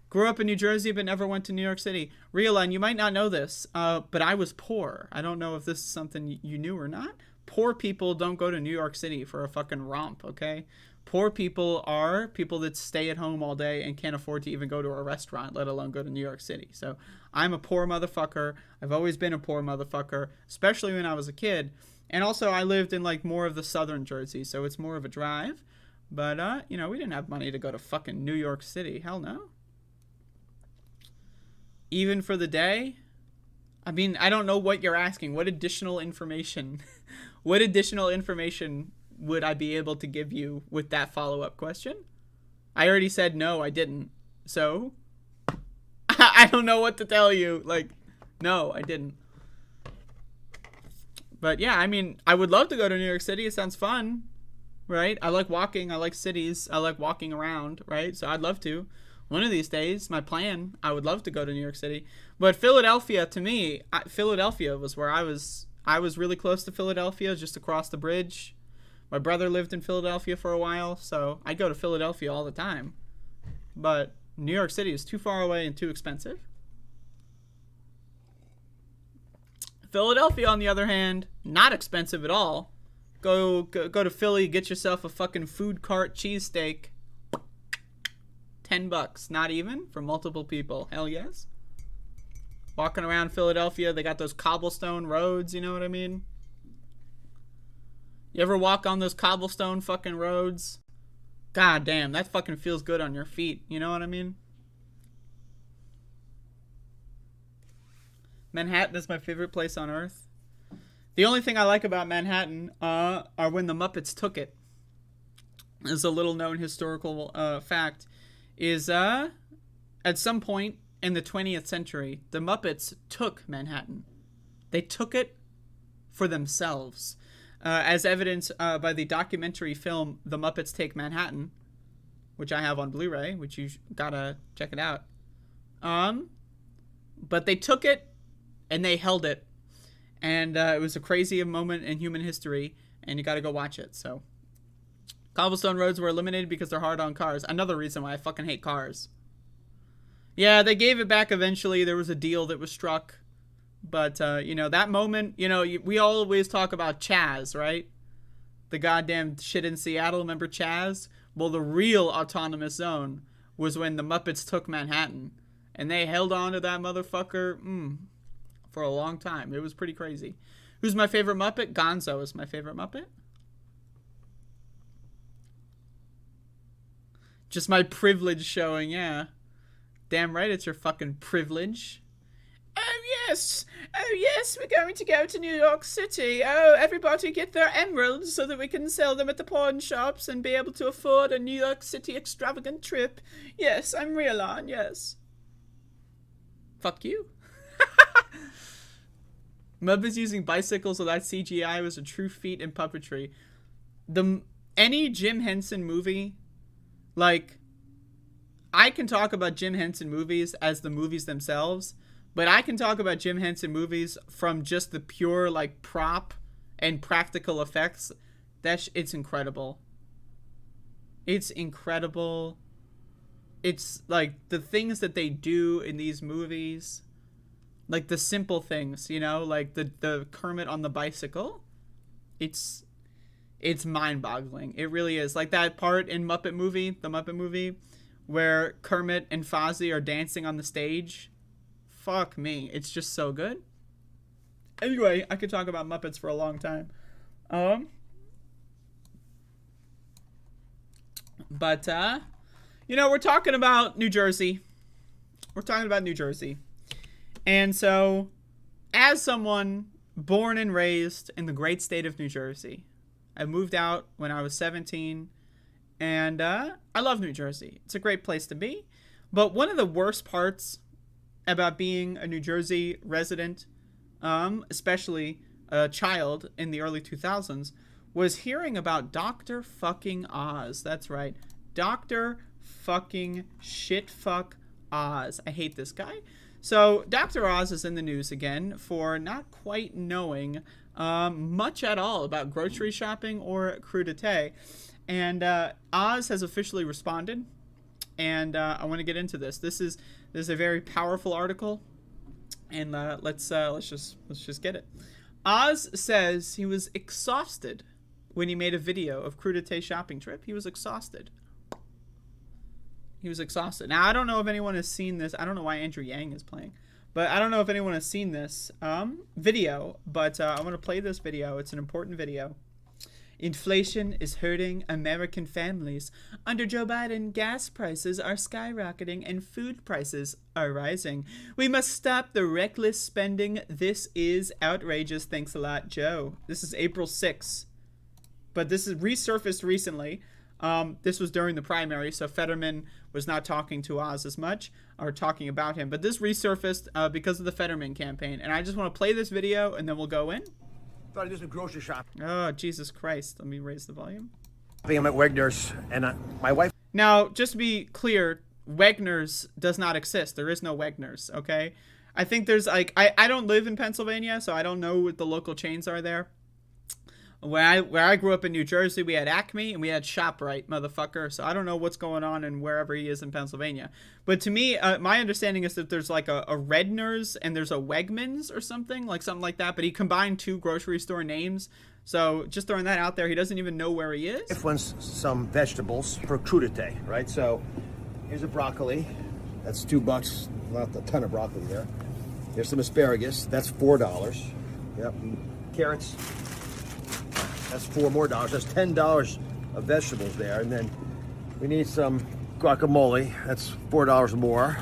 Grew up in New Jersey but never went to New York City. Real, you might not know this, but I was poor. I don't know if this is something you knew or not. Poor people don't go to New York City for a fucking romp, okay? Poor people are people that stay at home all day and can't afford to even go to a restaurant, let alone go to New York City. So I'm a poor motherfucker. I've always been a poor motherfucker, especially when I was a kid. And also I lived in like more of the southern Jersey, so it's more of a drive. But, we didn't have money to go to fucking New York City. Hell no. Even for the day? I mean, I don't know what you're asking. What additional information? What additional information would I be able to give you with that follow-up question? I already said no, I didn't. So, I don't know what to tell you. Like, no, I didn't. But yeah, I mean, I would love to go to New York City. It sounds fun, right? I like walking. I like cities. I like walking around, right? So I'd love to. One of these days, my plan, I would love to go to New York City. But Philadelphia, to me, Philadelphia was where I was really close to Philadelphia, just across the bridge. My brother lived in Philadelphia for a while, so I'd go to Philadelphia all the time. But New York City is too far away and too expensive. Philadelphia, on the other hand, not expensive at all. Go to Philly, get yourself a fucking food cart cheesesteak. $10, not even, for multiple people. Hell yes. Walking around Philadelphia, they got those cobblestone roads, you know what I mean? You ever walk on those cobblestone fucking roads? God damn, that fucking feels good on your feet, you know what I mean? Manhattan is my favorite place on Earth. The only thing I like about Manhattan are when the Muppets took it. As a little known historical fact, is at some point in the 20th century, the Muppets took Manhattan. They took it for themselves. As evidenced by the documentary film The Muppets Take Manhattan, which I have on Blu-ray, which you gotta check it out. But they took it and they held it. And it was a crazy moment in human history, and you gotta go watch it. So, cobblestone roads were eliminated because they're hard on cars. Another reason why I fucking hate cars. Yeah, they gave it back eventually. There was a deal that was struck. But, you know, that moment, you know, we always talk about Chaz, right? The goddamn shit in Seattle, remember Chaz? Well, the real autonomous zone was when the Muppets took Manhattan. And they held on to that motherfucker for a long time. It was pretty crazy. Who's my favorite Muppet? Gonzo is my favorite Muppet. Just my privilege showing, yeah. Damn right, it's your fucking privilege. Oh yes, we're going to go to New York City. Oh, everybody get their emeralds so that we can sell them at the pawn shops and be able to afford a New York City extravagant trip. Yes, I'm real on, yes. Fuck you. Muppets using bicycles without CGI was a true feat in puppetry. Any Jim Henson movie, like, I can talk about Jim Henson movies as the movies themselves, but I can talk about Jim Henson movies from just the pure, like, prop and practical effects. It's incredible. It's incredible. It's, like, the things that they do in these movies, like, the simple things, you know, like the Kermit on the bicycle. It's mind-boggling. It really is. Like, that part in the Muppet movie, where Kermit and Fozzie are dancing on the stage. Fuck me. It's just so good. Anyway, I could talk about Muppets for a long time. But, you know, we're talking about New Jersey. And so, as someone born and raised in the great state of New Jersey, I moved out when I was 17, and I love New Jersey. It's a great place to be. But one of the worst parts about being a New Jersey resident, especially a child in the early 2000s, was hearing about Dr. fucking Oz. That's right. Dr. fucking shitfuck Oz. I hate this guy. So Dr. Oz is in the news again for not quite knowing much at all about grocery shopping or crudité. And Oz has officially responded. And I want to get into this. This is a very powerful article, and let's just get it. Oz says he was exhausted when he made a video of crudité shopping trip. He was exhausted. Now, I don't know if anyone has seen this. I don't know why Andrew Yang is playing, but I don't know if anyone has seen this video. But I want to play this video. It's an important video. Inflation is hurting American families. Under Joe Biden, gas prices are skyrocketing and food prices are rising. We must stop the reckless spending. This is outrageous. Thanks a lot, Joe. This is April 6th. But this is resurfaced recently. This was during the primary, so Fetterman was not talking to Oz as much, or talking about him. But this resurfaced because of the Fetterman campaign. And I just want to play this video, and then we'll go in. Thought I did some grocery shopping. Oh, Jesus Christ. Let me raise the volume. I'm at Wegner's, and my wife... Now, just to be clear, Wegner's does not exist. There is no Wegner's, okay? I think there's, like... I don't live in Pennsylvania, so I don't know what the local chains are there. Where I grew up in New Jersey, we had Acme and we had ShopRite, motherfucker. So I don't know what's going on in wherever he is in Pennsylvania. But to me, my understanding is that there's like a Redner's and there's a Wegmans or something like that. But he combined two grocery store names. So just throwing that out there, he doesn't even know where he is. If wants some vegetables for crudité, right? So here's a broccoli. That's $2. Not a ton of broccoli there. There's some asparagus. That's $4. Yep. Carrots. That's $4 more. That's $10 of vegetables there. And then we need some guacamole. That's $4 more.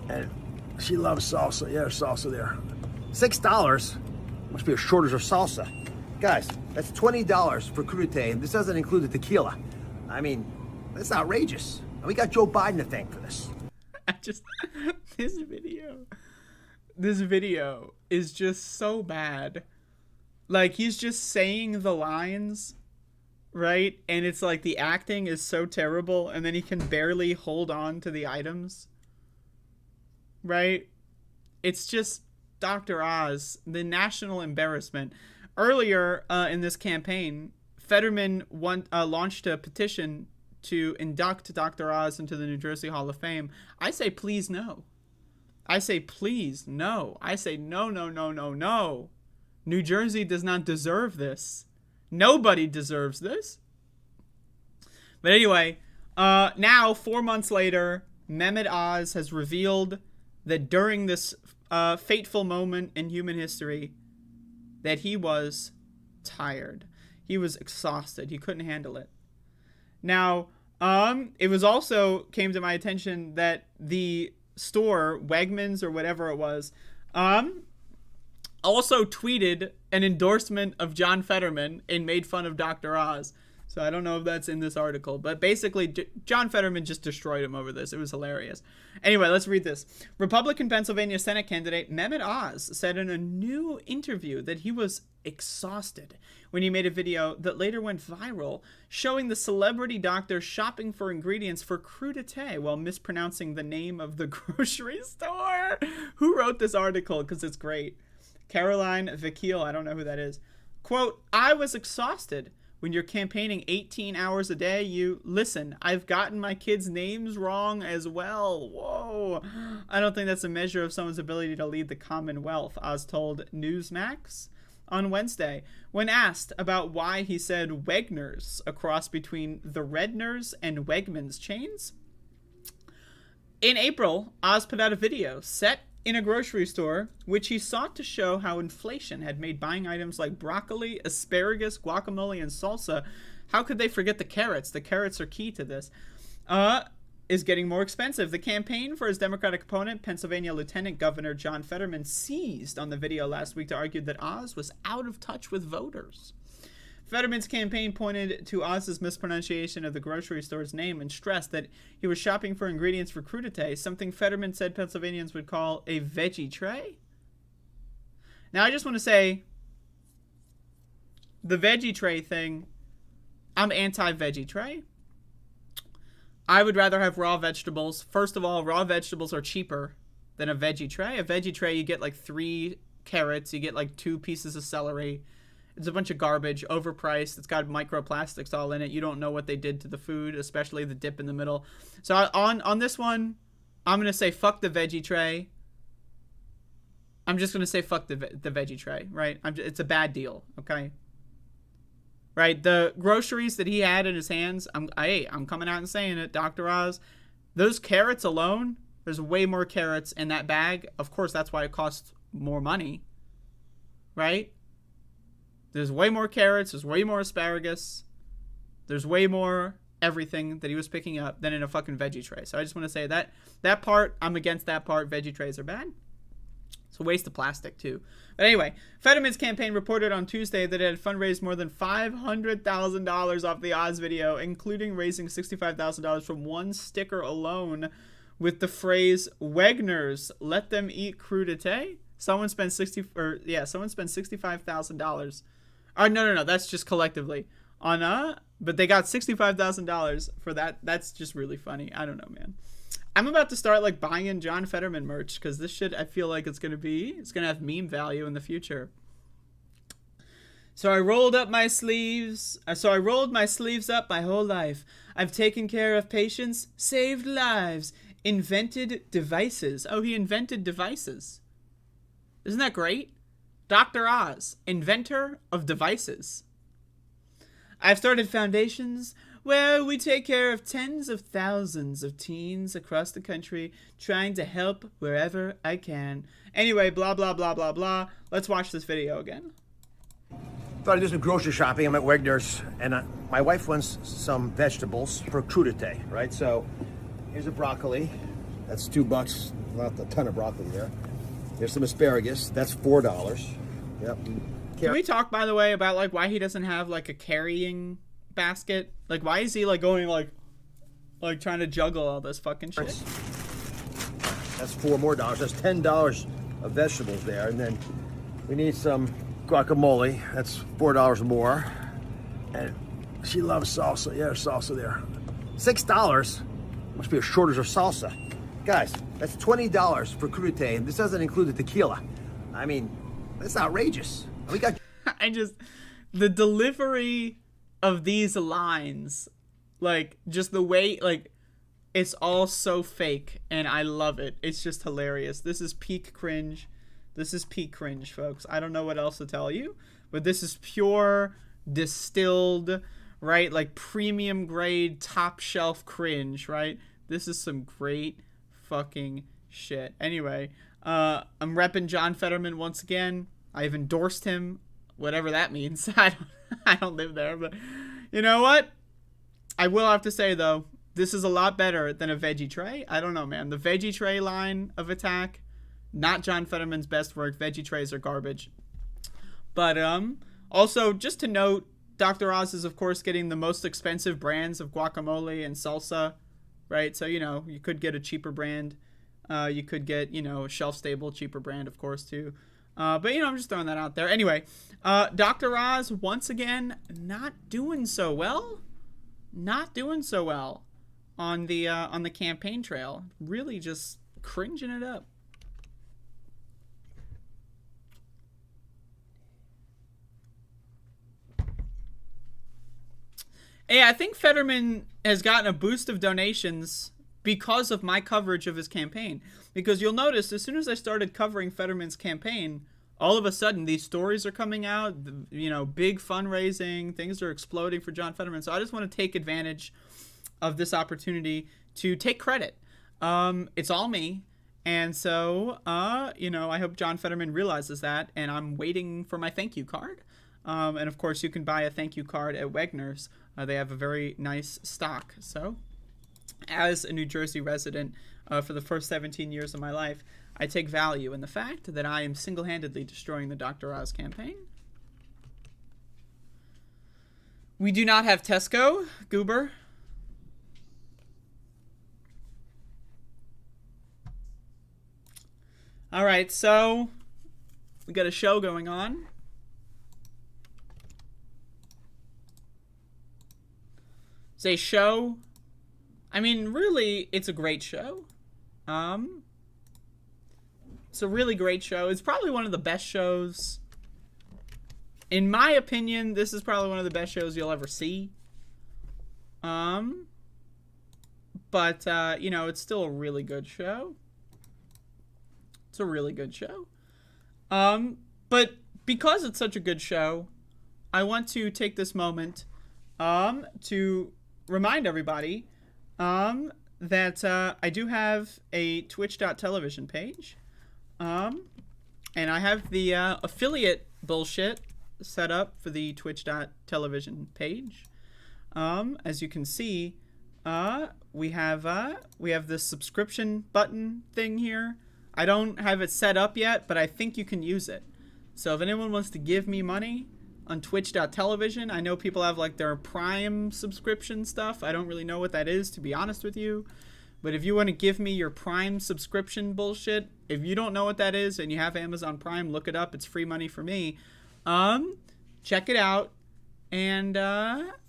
And she loves salsa. Yeah, there's salsa there. $6 must be a shortage of salsa. Guys, that's $20 for crudité, and this doesn't include the tequila. I mean, that's outrageous. And we got Joe Biden to thank for this. This video is just so bad. Like, he's just saying the lines, right? And it's like the acting is so terrible, and then he can barely hold on to the items, right? It's just Dr. Oz, the national embarrassment. Earlier in this campaign, Fetterman launched a petition to induct Dr. Oz into the New Jersey Hall of Fame. I say please no. I say please no. I say no, no, no, no, no. New Jersey does not deserve this. Nobody deserves this. But anyway, now 4 months later, Mehmet Oz has revealed that during this fateful moment in human history, that he was tired. He was exhausted. He couldn't handle it. Now, it was also came to my attention that the store, Wegmans or whatever it was, also tweeted an endorsement of John Fetterman and made fun of Dr. Oz. So I don't know if that's in this article, but basically John Fetterman just destroyed him over this. It was hilarious. Anyway, let's read this. Republican Pennsylvania Senate candidate Mehmet Oz said in a new interview that he was exhausted when he made a video that later went viral showing the celebrity doctor shopping for ingredients for crudité while mispronouncing the name of the grocery store. Who wrote this article? Because it's great. Caroline Vakil, I don't know who that is. Quote, I was exhausted. When you're campaigning 18 hours a day, listen, I've gotten my kids' names wrong as well. Whoa. I don't think that's a measure of someone's ability to lead the Commonwealth, Oz told Newsmax on Wednesday. When asked about why he said Wegner's, a cross between the Redner's and Wegmans chains. In April, Oz put out a video set in a grocery store, which he sought to show how inflation had made buying items like broccoli, asparagus, guacamole, and salsa, how could they forget the carrots? The carrots are key to this, is getting more expensive. The campaign for his Democratic opponent, Pennsylvania Lieutenant Governor John Fetterman, seized on the video last week to argue that Oz was out of touch with voters. Fetterman's campaign pointed to Oz's mispronunciation of the grocery store's name and stressed that he was shopping for ingredients for crudité, something Fetterman said Pennsylvanians would call a veggie tray. Now, I just want to say, the veggie tray thing, I'm anti-veggie tray. I would rather have raw vegetables. First of all, raw vegetables are cheaper than a veggie tray. A veggie tray, you get like 3 carrots, you get like 2 pieces of celery. It's a bunch of garbage, overpriced. It's got microplastics all in it. You don't know what they did to the food, especially the dip in the middle. So on this one, I'm going to say fuck the veggie tray. I'm just going to say fuck the veggie tray, right? It's a bad deal, okay? Right? The groceries that he had in his hands, I'm coming out and saying it, Dr. Oz. Those carrots alone, there's way more carrots in that bag. Of course, that's why it costs more money, right? There's way more carrots, there's way more asparagus, there's way more everything that he was picking up than in a fucking veggie tray. So I just want to say that part, I'm against that part. Veggie trays are bad. It's a waste of plastic, too. But anyway, Fetterman's campaign reported on Tuesday that it had fundraised more than $500,000 off the Oz video, including raising $65,000 from one sticker alone with the phrase, Wegner's, let them eat crudité. Someone spent $65,000. No, that's just collectively on but they got $65,000 for that. That's just really funny. I don't know, man. I'm about to start like buying John Fetterman merch because this shit, I feel like it's gonna have meme value in the future. So I rolled my sleeves up my whole life. I've taken care of patients, saved lives, invented devices. Oh, he invented devices. Isn't that great? Dr. Oz, inventor of devices. I've started foundations where we take care of tens of thousands of teens across the country, trying to help wherever I can. Anyway, blah, blah, blah, blah, blah. Let's watch this video again. Thought I'd do some grocery shopping. I'm at Wegner's, and my wife wants some vegetables for crudité, right? So here's a broccoli. That's $2. Not a ton of broccoli there. There's some asparagus. That's $4. Yep. Can we talk, by the way, about like why he doesn't have like a carrying basket? Like, why is he like going like trying to juggle all this fucking shit? That's $4 more. That's $10 of vegetables there, and then we need some guacamole. That's $4 more. And she loves salsa. Yeah, there's salsa there. $6. Must be a shortage of salsa. Guys, that's $20 for crudité, and this doesn't include the tequila. I mean, that's outrageous. We got. The delivery of these lines, like just the way, like it's all so fake, and I love it. It's just hilarious. This is peak cringe. This is peak cringe, folks. I don't know what else to tell you, but this is pure distilled, right? Like premium grade, top shelf cringe, right? This is some great fucking shit. Anyway, I'm repping John Fetterman once again. I've endorsed him, whatever that means. I don't live there, but you know what? I will have to say though, this is a lot better than a veggie tray. I don't know, man. The veggie tray line of attack, not John Fetterman's best work. Veggie trays are garbage. But also, just to note, Dr. Oz is, of course, getting the most expensive brands of guacamole and salsa, right? So, you know, you could get a cheaper brand. You could get, you know, a shelf-stable, cheaper brand, of course, too. But, you know, I'm just throwing that out there. Anyway, Dr. Oz, once again, not doing so well. Not doing so well on the campaign trail. Really just cringing it up. Hey, I think Fetterman has gotten a boost of donations because of my coverage of his campaign. Because you'll notice, as soon as I started covering Fetterman's campaign, all of a sudden these stories are coming out, you know, big fundraising, things are exploding for John Fetterman. So I just want to take advantage of this opportunity to take credit. It's all me. And so, you know, I hope John Fetterman realizes that, and I'm waiting for my thank you card. And of course, you can buy a thank you card at Wegner's. They have a very nice stock. So, as a New Jersey resident for the first 17 years of my life, I take value in the fact that I am single-handedly destroying the Dr. Oz campaign. We do not have Tesco, Goober. All right, so we got a show going on. It's a show. I mean, really, it's a great show. It's a really great show. It's probably one of the best shows. In my opinion, this is probably one of the best shows you'll ever see. But, you know, it's still a really good show. It's a really good show. But because it's such a good show, I want to take this moment to remind everybody that I do have a twitch.television page. And I have the affiliate bullshit set up for the twitch.television page. As you can see, we have this subscription button thing here. I don't have it set up yet, but I think you can use it. So if anyone wants to give me money on twitch.television, I know people have like their Prime subscription stuff. I don't really know what that is, to be honest with you. But if you want to give me your Prime subscription bullshit, if you don't know what that is and you have Amazon Prime, look it up. It's free money for me. Check it out, and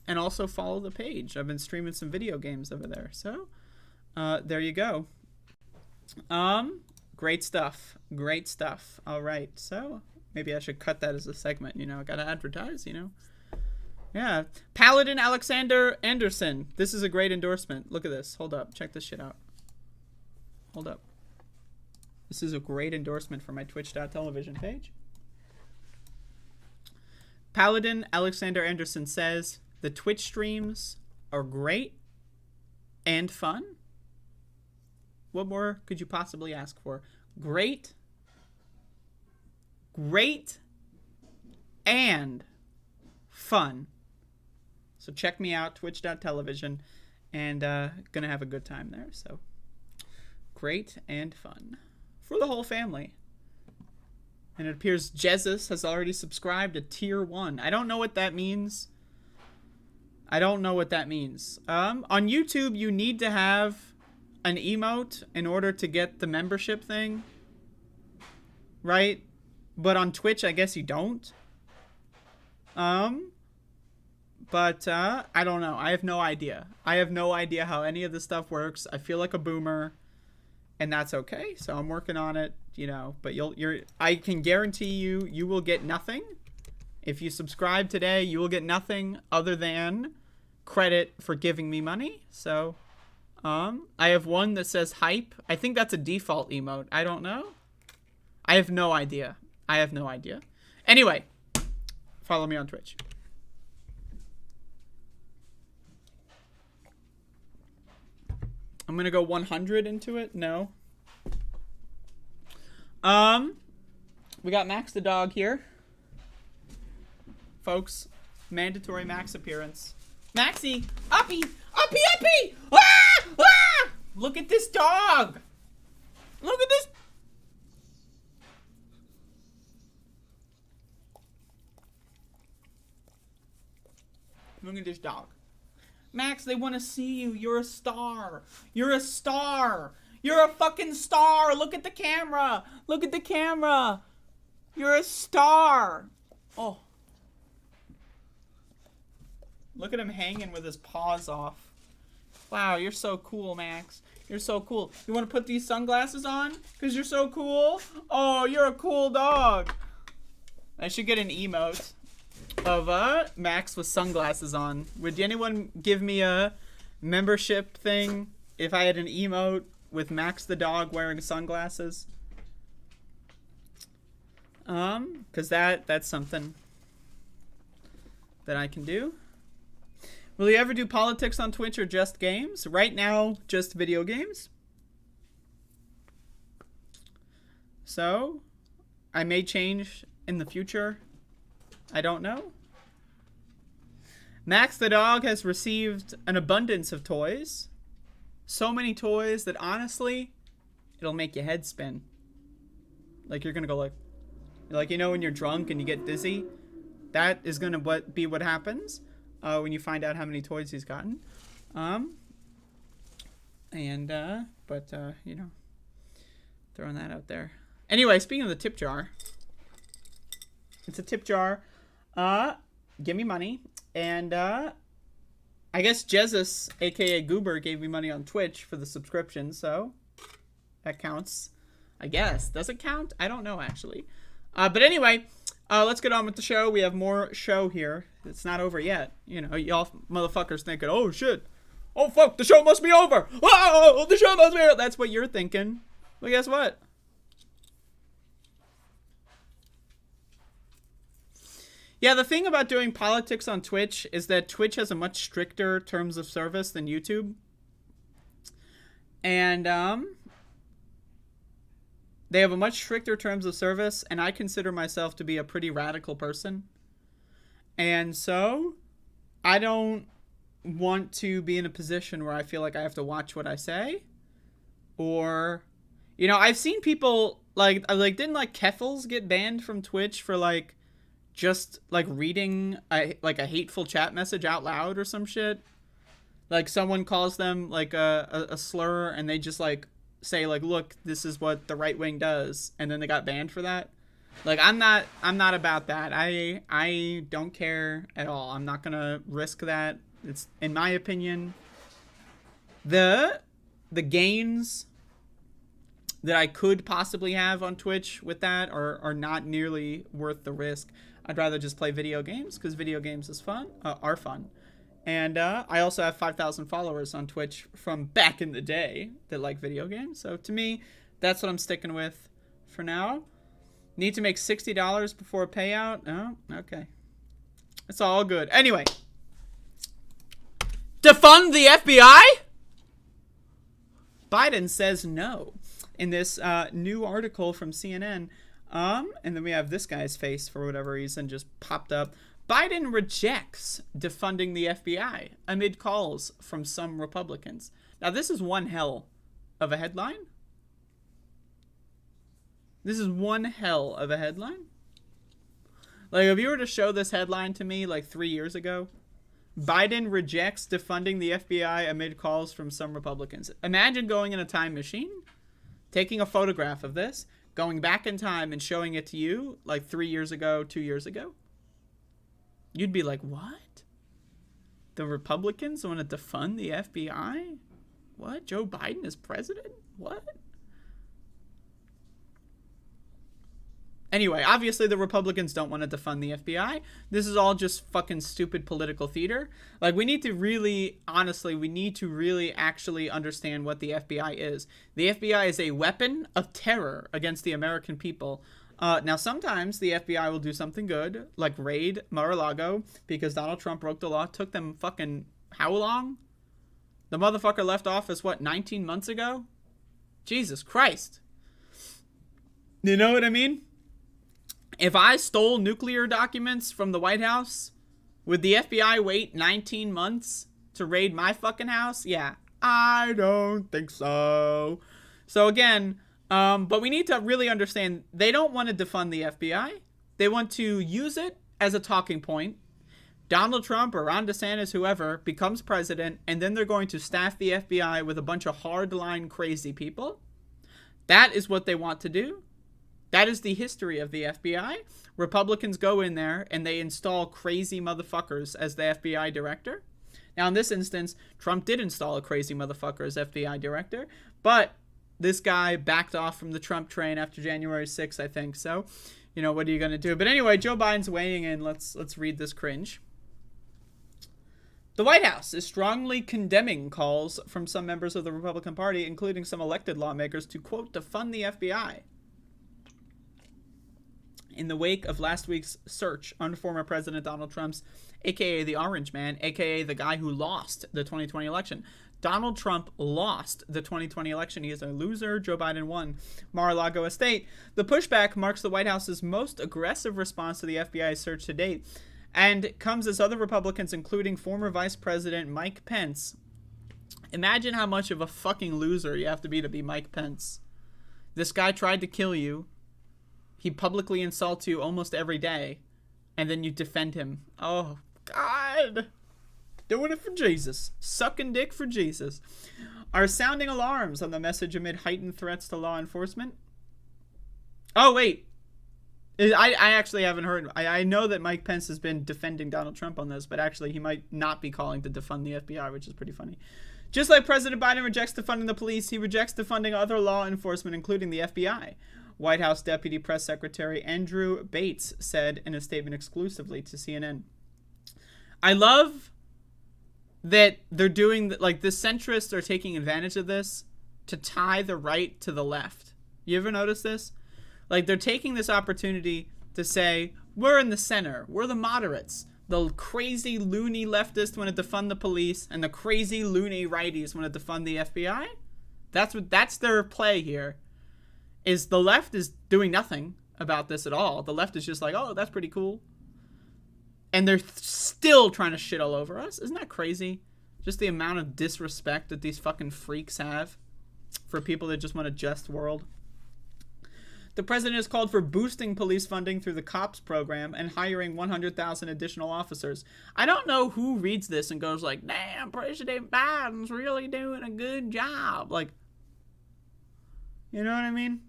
also follow the page. I've been streaming some video games over there. So there you go. Great stuff. Great stuff. All right. So maybe I should cut that as a segment. You know, I got to advertise, you know. Yeah. Paladin Alexander Anderson. This is a great endorsement. Look at this. Hold up. Check this shit out. Hold up. This is a great endorsement for my twitch.television page. Paladin Alexander Anderson says, the Twitch streams are great and fun. What more could you possibly ask for? Great, and fun. So check me out, twitch.television, and gonna have a good time there. So great and fun for the whole family. And it appears Jesus has already subscribed to tier 1. I don't know what that means. I don't know what that means. On YouTube, you need to have an emote in order to get the membership thing. Right? But on Twitch, I guess you don't. But I don't know. I have no idea. I have no idea how any of this stuff works. I feel like a boomer, and that's okay. So I'm working on it, you know. But I can guarantee you will get nothing. If you subscribe today, you will get nothing other than credit for giving me money. So, I have one that says hype. I think that's a default emote. I don't know. I have no idea. I have no idea. Anyway, follow me on Twitch. I'm gonna go 100 into it. No. We got Max the dog here. Folks, mandatory Max appearance. Maxie! Uppy! Uppy! Uppy! Ah! Ah! Look at this dog! Look at this! Look at this dog. Max, they want to see you. You're a star. You're a star. You're a fucking star. Look at the camera. Look at the camera. You're a star. Oh. Look at him hanging with his paws off. Wow, you're so cool, Max. You're so cool. You want to put these sunglasses on? Because you're so cool? Oh, you're a cool dog. I should get an emote of Max with sunglasses on. Would anyone give me a membership thing if I had an emote with Max the dog wearing sunglasses? Because that's something that I can do. Will you ever do politics on Twitch or just games? Right now, just video games. So, I may change in the future. I don't know. Max the dog has received an abundance of toys. So many toys that honestly, it'll make your head spin. Like you're gonna go like you know when you're drunk and you get dizzy? That is gonna be what happens when you find out how many toys he's gotten. You know, throwing that out there. Anyway, speaking of the tip jar, it's a tip jar. Give me money. And, I guess Jesus, aka Goober, gave me money on Twitch for the subscription, so that counts. I guess. Does it count? I don't know, actually. But anyway, let's get on with the show. We have more show here. It's not over yet. You know, y'all motherfuckers thinking, oh, shit. Oh, fuck, the show must be over. Oh, the show must be over. That's what you're thinking. Well, guess what? Yeah, the thing about doing politics on Twitch is that Twitch has a much stricter terms of service than YouTube. And they have a much stricter terms of service, and I consider myself to be a pretty radical person. And so I don't want to be in a position where I feel like I have to watch what I say. Or, you know, I've seen people like didn't like Keffels get banned from Twitch for like just like reading a hateful chat message out loud or some shit. Like someone calls them like a slur and they just like say like, look, this is what the right wing does, and then they got banned for that. Like I'm not about that. I don't care at all. I'm not gonna risk that. It's, in my opinion, the gains that I could possibly have on Twitch with that are not nearly worth the risk. I'd rather just play video games because video games are fun. And I also have 5,000 followers on Twitch from back in the day that like video games. So to me, that's what I'm sticking with for now. Need to make $60 before a payout? Oh, okay. It's all good. Anyway. Defund the FBI? Biden says no in this new article from CNN. And then we have this guy's face, for whatever reason, just popped up. Biden rejects defunding the FBI amid calls from some Republicans. Now, this is one hell of a headline. This is one hell of a headline. Like, if you were to show this headline to me like 3 years ago, Biden rejects defunding the FBI amid calls from some Republicans. Imagine going in a time machine, taking a photograph of this, going back in time and showing it to you like 3 years ago, 2 years ago. You'd be like, what? The Republicans want to defund the FBI? What? Joe Biden is president? What? Anyway, obviously the Republicans don't want to defund the FBI. This is all just fucking stupid political theater. Like, we need to really, honestly, we need to really actually understand what the FBI is. The FBI is a weapon of terror against the American people. Now, sometimes the FBI will do something good, like raid Mar-a-Lago, because Donald Trump broke the law. It took them fucking how long? The motherfucker left office, what, 19 months ago? Jesus Christ. You know what I mean? If I stole nuclear documents from the White House, would the FBI wait 19 months to raid my fucking house? Yeah, I don't think so. So again, but we need to really understand, they don't want to defund the FBI. They want to use it as a talking point. Donald Trump or Ron DeSantis, whoever, becomes president, and then they're going to staff the FBI with a bunch of hardline crazy people. That is what they want to do. That is the history of the FBI. Republicans go in there and they install crazy motherfuckers as the FBI director. Now, in this instance, Trump did install a crazy motherfucker as FBI director, but this guy backed off from the Trump train after January 6th, I think. So, you know, what are you going to do? But anyway, Joe Biden's weighing in. Let's read this cringe. The White House is strongly condemning calls from some members of the Republican Party, including some elected lawmakers, to, quote, defund the FBI. In the wake of last week's search on former President Donald Trump's, a.k.a. the Orange Man, a.k.a. the guy who lost the 2020 election. Donald Trump lost the 2020 election. He is a loser. Joe Biden won. Mar-a-Lago estate. The pushback marks the White House's most aggressive response to the FBI search to date, and comes as other Republicans, including former Vice President Mike Pence. Imagine how much of a fucking loser you have to be Mike Pence. This guy tried to kill you. He publicly insults you almost every day, and then you defend him. Oh, God. Doing it for Jesus. Sucking dick for Jesus. Are sounding alarms on the message amid heightened threats to law enforcement. Oh, wait. I actually haven't heard. I know that Mike Pence has been defending Donald Trump on this, but actually he might not be calling to defund the FBI, which is pretty funny. Just like President Biden rejects defunding the police, he rejects defunding other law enforcement, including the FBI. White House Deputy Press Secretary Andrew Bates said in a statement exclusively to CNN. I love that they're doing, like, the centrists are taking advantage of this to tie the right to the left. You ever notice this? Like, they're taking this opportunity to say, we're in the center, we're the moderates. The crazy loony leftists want to defund the police, and the crazy loony righties want to defund the FBI. That's their play here. Is the left is doing nothing about this at all. The left is just like, oh, that's pretty cool. And they're still trying to shit all over us. Isn't that crazy? Just the amount of disrespect that these fucking freaks have for people that just want a just world. The president has called for boosting police funding through the COPS program and hiring 100,000 additional officers. I don't know who reads this and goes like, damn, President Biden's really doing a good job. Like, you know what I mean?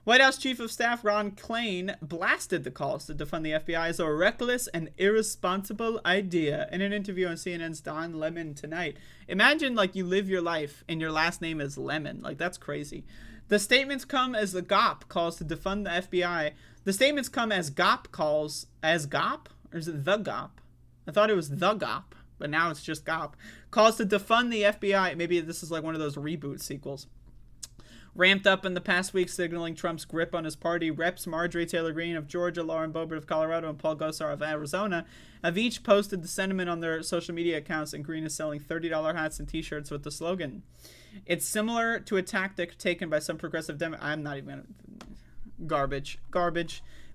White House Chief of Staff Ron Klain blasted the calls to defund the FBI as a reckless and irresponsible idea in an interview on CNN's Don Lemon tonight. Imagine, like, you live your life and your last name is Lemon. Like, that's crazy. The statements come as the GOP calls to defund the FBI. The statements come as GOP calls, as GOP? Or is it the GOP? I thought it was the GOP, but now it's just GOP. Calls to defund the FBI. Maybe this is like one of those reboot sequels. Ramped up in the past week, signaling Trump's grip on his party, Reps Marjorie Taylor Greene of Georgia, Lauren Boebert of Colorado, and Paul Gosar of Arizona have each posted the sentiment on their social media accounts, and Greene is selling $30 hats and t-shirts with the slogan. It's similar to a tactic taken by some progressive I'm not even garbage.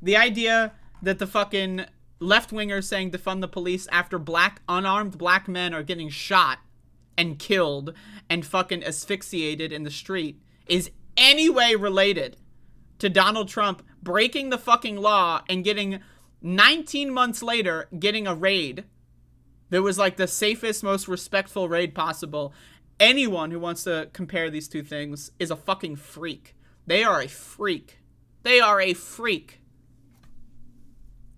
The idea that the fucking left-wingers saying defund the police after unarmed black men are getting shot and killed and fucking asphyxiated in the street is any way related to Donald Trump breaking the fucking law and getting 19 months later getting a raid that was like the safest, most respectful raid possible. Anyone who wants to compare these two things is a fucking freak. They are a freak. They are a freak.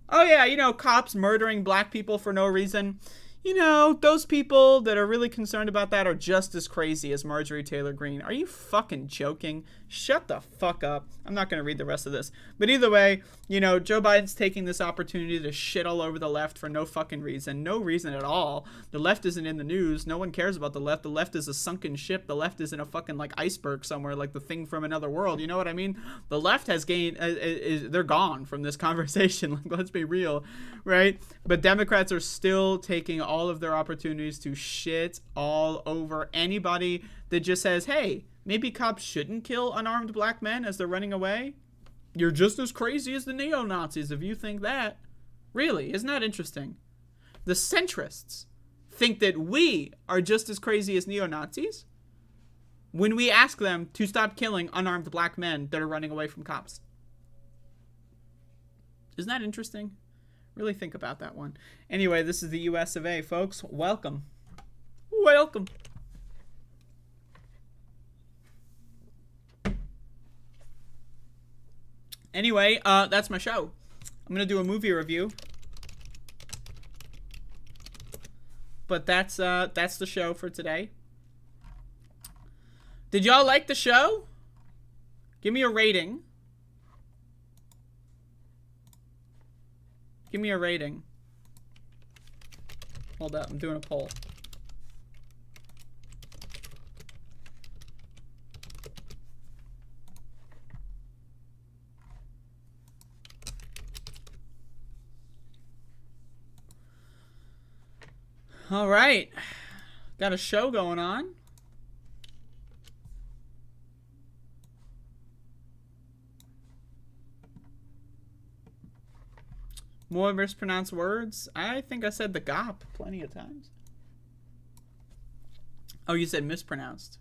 Oh yeah, you know, cops murdering black people for no reason. You know, those people that are really concerned about that are just as crazy as Marjorie Taylor Greene. Are you fucking joking? Shut the fuck up. I'm not going to read the rest of this. But either way, you know, Joe Biden's taking this opportunity to shit all over the left for no fucking reason. No reason at all. The left isn't in the news. No one cares about the left. The left is a sunken ship. The left is in a fucking, like, iceberg somewhere, like the thing from another world. You know what I mean? The left has gained, they're gone from this conversation. Like, let's be real, right? But Democrats are still taking all of their opportunities to shit all over anybody that just says, hey, maybe cops shouldn't kill unarmed black men as they're running away. You're just as crazy as the neo-Nazis if you think that. Really, isn't that interesting? The centrists think that we are just as crazy as neo-Nazis when we ask them to stop killing unarmed black men that are running away from cops. Isn't that interesting? Really think about that one. Anyway, this is the US of A, folks. Welcome. Welcome. Anyway, that's my show. I'm gonna do a movie review. But that's the show for today. Did y'all like the show? Give me a rating. Give me a rating. Hold up, I'm doing a poll. All right, got a show going on. More mispronounced words. I think I said the gop plenty of times. Oh, you said mispronounced.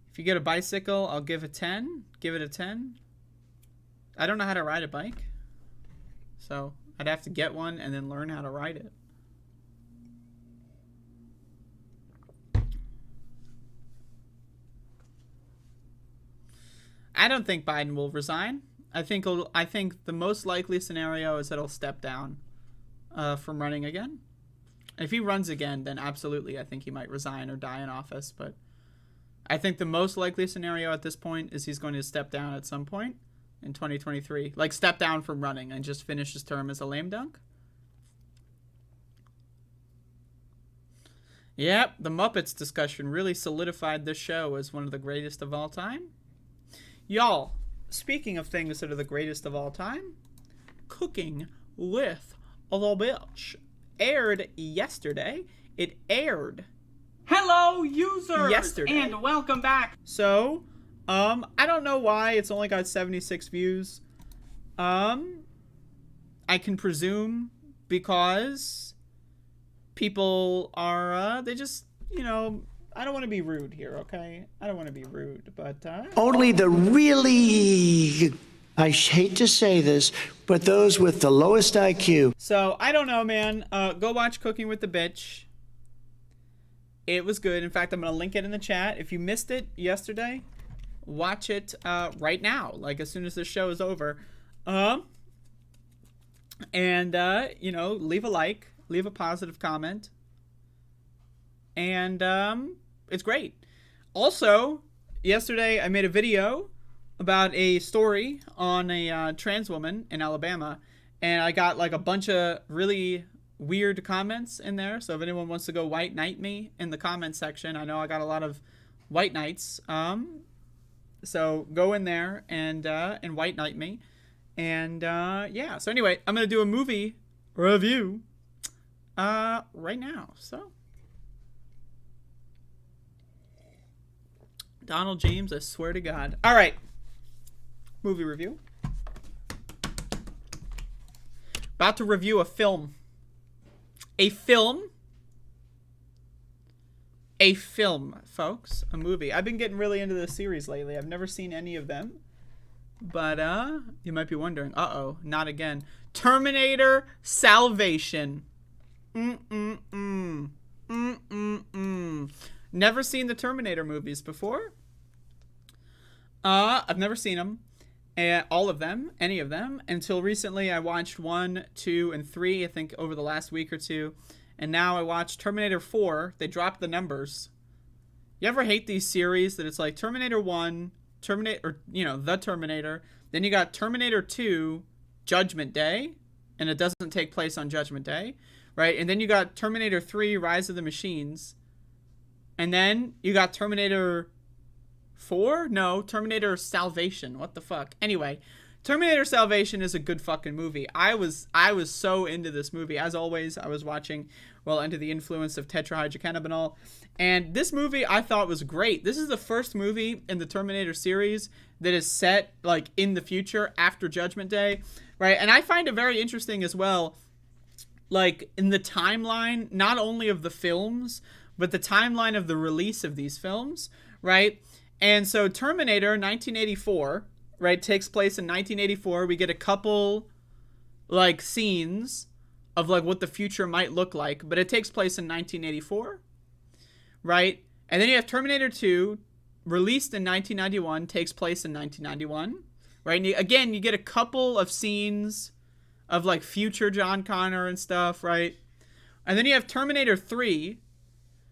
If you get a bicycle, I'll give a 10. Give it a 10. I don't know how to ride a bike, so I'd have to get one and then learn how to ride it. I don't think Biden will resign. I think the most likely scenario is that he'll step down from running again. If he runs again, then absolutely, I think he might resign or die in office. But I think the most likely scenario at this point is he's going to step down at some point in 2023. Like, step down from running and just finish his term as a lame dunk. Yep, the Muppets discussion really solidified this show as one of the greatest of all time. Y'all, speaking of things that are the greatest of all time, Cooking with the Bitch aired yesterday. It aired. Hello, users! Yesterday. And welcome back. So, I don't know why it's only got 76 views. I can presume because people are, they just, you know, I don't want to be rude here, okay? I don't want to be rude, but... Only the really, I hate to say this, but those with the lowest IQ. So, I don't know, man. Go watch Cooking with the Bitch. It was good. In fact, I'm going to link it in the chat. If you missed it yesterday, watch it right now, like as soon as this show is over. And, you know, leave a like, leave a positive comment. And, it's great. Also, yesterday I made a video about a story on a trans woman in Alabama, and I got like a bunch of really weird comments in there. So if anyone wants to go white knight me in the comment section, I know I got a lot of white knights. So go in there and white knight me, and yeah. So anyway, I'm gonna do a movie review right now. So. Donald James, I swear to God. All right. Movie review. About to review a film. A film, folks. A movie. I've been getting really into this series lately. I've never seen any of them. But you might be wondering, not again. Terminator Salvation. Never seen the Terminator movies before. I've never seen them. All of them, any of them, until recently. I watched 1, 2, and 3, I think, over the last week or two. And now I watched Terminator 4. They dropped the numbers. You ever hate these series that it's like Terminator 1, Terminator, The Terminator. Then you got Terminator 2, Judgment Day, and it doesn't take place on Judgment Day, right? And then you got Terminator 3, Rise of the Machines. And then you got Terminator 4? No, Terminator Salvation. What the fuck? Anyway, Terminator Salvation is a good fucking movie. I was so into this movie. As always, I was watching under the influence of tetrahydrocannabinol. And this movie I thought was great. This is the first movie in the Terminator series that is set like in the future after Judgment Day, right? And I find it very interesting as well, like in the timeline, not only of the films, but the timeline of the release of these films, right? And so Terminator 1984, right, takes place in 1984. We get a couple like scenes of like what the future might look like, but it takes place in 1984, right? And then you have Terminator 2, released in 1991, takes place in 1991, right? And again, you get a couple of scenes of like future John Connor and stuff, right? And then you have Terminator 3,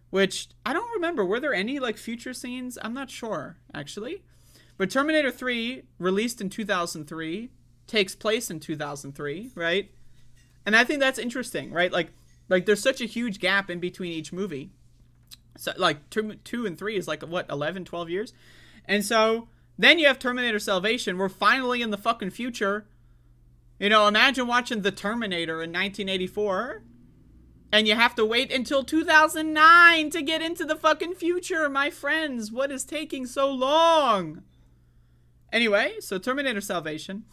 which I don't remember. Were there any like future scenes? I'm not sure, actually. But Terminator 3, released in 2003, takes place in 2003, right? And I think that's interesting, right? Like there's such a huge gap in between each movie. So like 2 and 3 is like what, 11, 12 years? And so then you have Terminator Salvation. We're finally in the fucking future. Imagine watching The Terminator in 1984 and you have to wait until 2009 to get into the fucking future, my friends. What is taking so long? Anyway, so Terminator Salvation.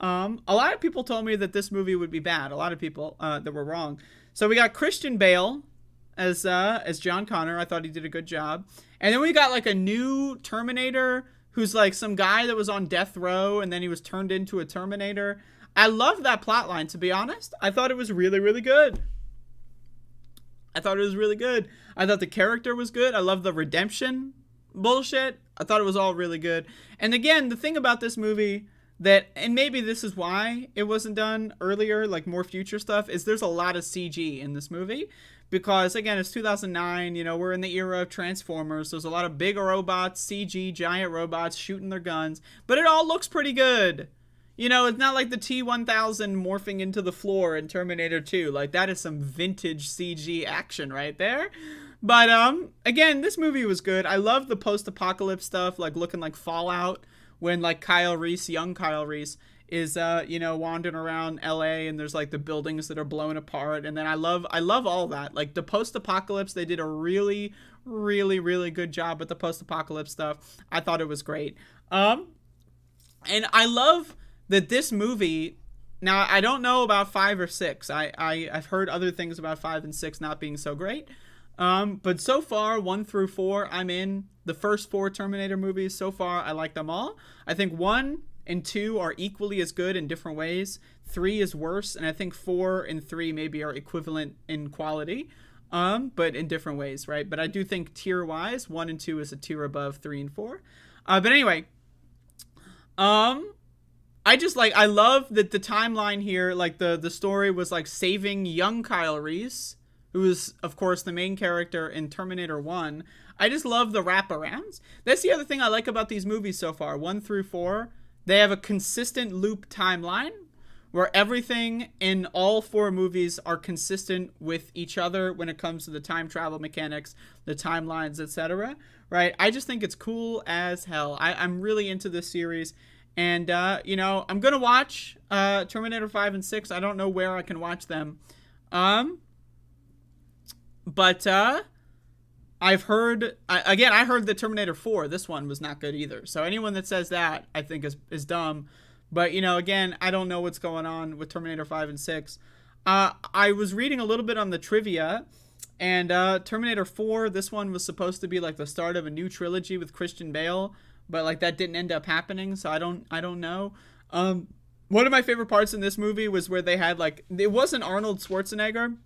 A lot of people told me that this movie would be bad. A lot of people that were wrong. So we got Christian Bale as John Connor. I thought he did a good job. And then we got like a new Terminator who's like some guy that was on death row and then he was turned into a Terminator. I love that plotline, to be honest. I thought it was really, really good. I thought the character was good. I love the redemption bullshit. I thought it was all really good. And again, the thing about this movie and maybe this is why it wasn't done earlier, like more future stuff, is there's a lot of CG in this movie. Because, again, it's 2009, we're in the era of Transformers. There's a lot of big robots, CG, giant robots shooting their guns. But it all looks pretty good. It's not like the T-1000 morphing into the floor in Terminator 2. Like, that is some vintage CG action right there. But, again, this movie was good. I love the post-apocalypse stuff, like looking like Fallout, when, like, young Kyle Reese, is wandering around LA and there's like the buildings that are blown apart. And then I love all that. Like the post-apocalypse, they did a really, really, really good job with the post-apocalypse stuff. I thought it was great. And I love that this movie, now I don't know about 5 or 6. I've heard other things about 5 and 6 not being so great. But so far, 1 through 4, I'm in. The first 4 Terminator movies, so far, I like them all. I think 1 and 2 are equally as good in different ways. 3 is worse, and I think 4 and 3 maybe are equivalent in quality, but in different ways, right? But I do think tier-wise, 1 and 2 is a tier above 3 and 4. But anyway, I love that the timeline here, like the story was like saving young Kyle Reese, who is, of course, the main character in Terminator 1. I just love the wraparounds. That's the other thing I like about these movies so far, 1 through 4. They have a consistent loop timeline where everything in all 4 movies are consistent with each other when it comes to the time travel mechanics, the timelines, etc. Right? I just think it's cool as hell. I'm really into this series. And, I'm going to watch Terminator 5 and 6. I don't know where I can watch them. But I've heard, I heard that Terminator 4, this one was not good either. So anyone that says that, I think is dumb. But, again, I don't know what's going on with Terminator 5 and 6. I was reading a little bit on the trivia, and Terminator 4, this one was supposed to be like the start of a new trilogy with Christian Bale. but like that didn't end up happening, so I don't know. One of my favorite parts in this movie was where they had like, it wasn't Arnold Schwarzenegger,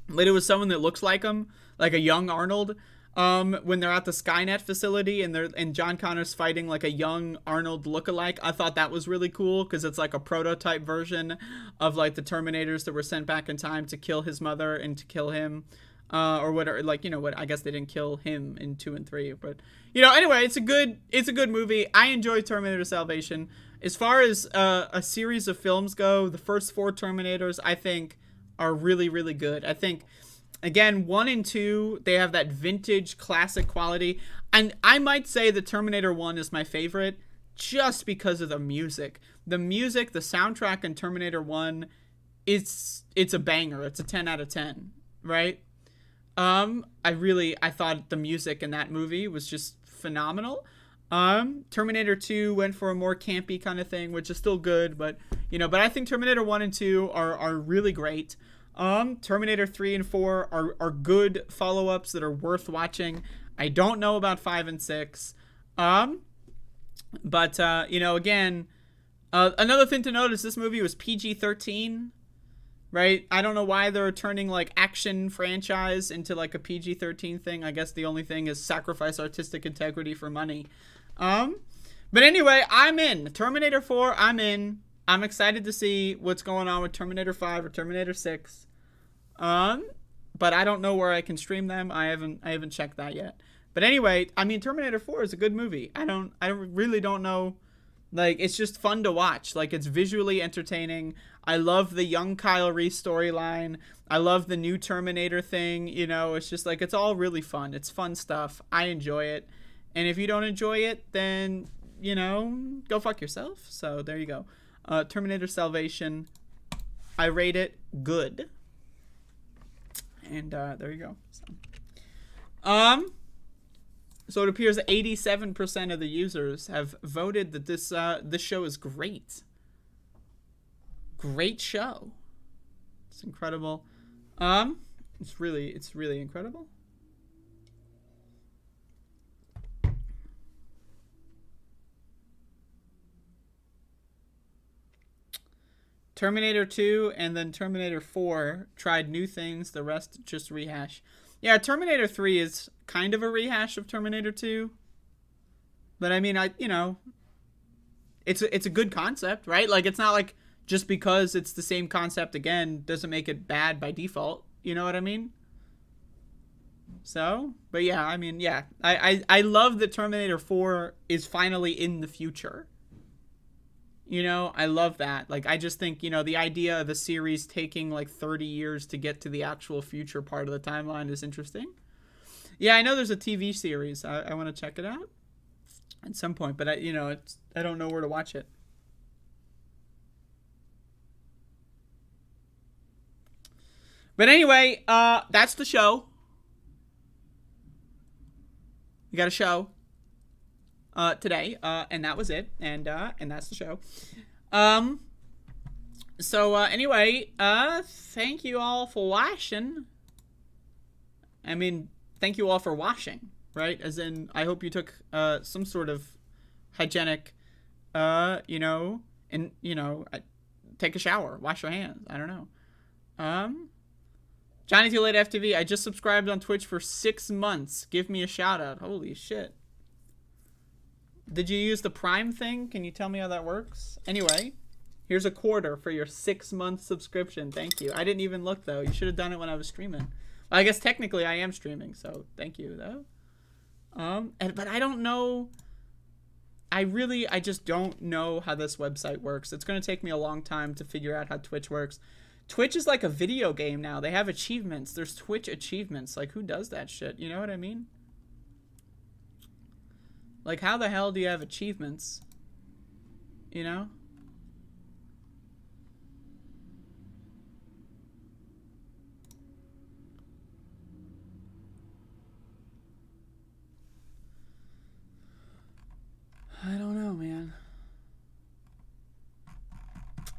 but it was someone that looks like him, like a young Arnold. When they're at the Skynet facility and John Connor's fighting like a young Arnold lookalike. I thought that was really cool because it's like a prototype version of like the Terminators that were sent back in time to kill his mother and to kill him, or whatever. Like, you know what? I guess they didn't kill him in 2 and 3, but you know. Anyway, it's a good movie. I enjoy Terminator Salvation. As far as a series of films go, the first 4 Terminators I think are really, really good. I think. Again, 1 and 2, they have that vintage classic quality. And I might say that Terminator 1 is my favorite just because of the music. The music, the soundtrack in Terminator 1, it's a banger. It's a 10 out of 10, right? I thought the music in that movie was just phenomenal. Terminator 2 went for a more campy kind of thing, which is still good, but I think Terminator 1 and 2 are really great. Terminator 3 and 4 are good follow-ups that are worth watching. I don't know about 5 and 6. But again, another thing to note is this movie was PG-13, right? I don't know why they're turning like action franchise into like a PG-13 thing. I guess the only thing is sacrifice artistic integrity for money. But anyway, I'm in. Terminator 4, I'm in. I'm excited to see what's going on with Terminator 5 or Terminator 6. But I don't know where I can stream them. I haven't checked that yet. But anyway, I mean, Terminator 4 is a good movie. I really don't know. Like, it's just fun to watch. Like, it's visually entertaining. I love the young Kyle Reese storyline. I love the new Terminator thing. It's just like, it's all really fun. It's fun stuff. I enjoy it. And if you don't enjoy it, then, go fuck yourself. So there you go. Terminator Salvation, I rate it good. And there you go. So it appears that 87% of the users have voted that this show is great. Great show. It's incredible. It's really incredible. Terminator 2 and then Terminator 4 tried new things, the rest just rehash. Yeah, Terminator 3 is kind of a rehash of Terminator 2. But I mean, it's a good concept, right? Like, it's not like just because it's the same concept again doesn't make it bad by default. You know what I mean? So, but yeah, I mean, yeah. I love that Terminator 4 is finally in the future. I love that. Like, I just think, the idea of the series taking like 30 years to get to the actual future part of the timeline is interesting. Yeah, I know there's a TV series. I want to check it out at some point, but I don't know where to watch it. But anyway, that's the show. We got a show. Today, and that was it, and that's the show. So anyway, thank you all for watching. I mean, thank you all for washing, right? As in, I hope you took some sort of hygienic, take a shower, wash your hands. I don't know. Johnny Too Late FTV. I just subscribed on Twitch for 6 months. Give me a shout out. Holy shit. Did you use the Prime thing? Can you tell me how that works? Anyway, here's a quarter for your 6-month subscription. Thank you. I didn't even look, though. You should have done it when I was streaming. Well, I guess technically I am streaming, so thank you, though. But I don't know. I just don't know how this website works. It's going to take me a long time to figure out how Twitch works. Twitch is like a video game now. They have achievements. There's Twitch achievements. Like, who does that shit? You know what I mean? Like, how the hell do you have achievements? I don't know, man.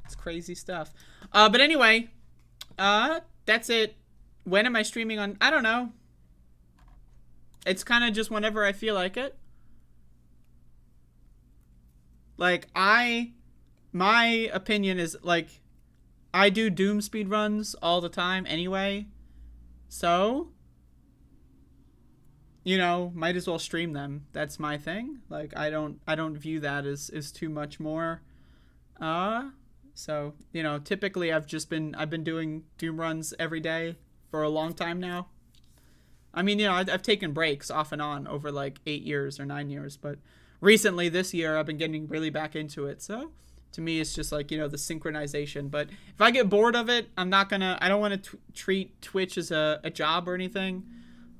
It's crazy stuff. But anyway, that's it. When am I streaming on? I don't know. It's kind of just whenever I feel like it. Like, my opinion is, like, I do Doom speed runs all the time anyway. So, you know, might as well stream them. That's my thing. Like, I don't view that as too much more. So, you know, typically I've been doing Doom runs every day for a long time now. I mean, you know, I've taken breaks off and on over like 8 years or 9 years, but recently this year I've been getting really back into it. So to me, it's just like, you know, the synchronization. But if I get bored of it, I don't want to treat Twitch as a job or anything.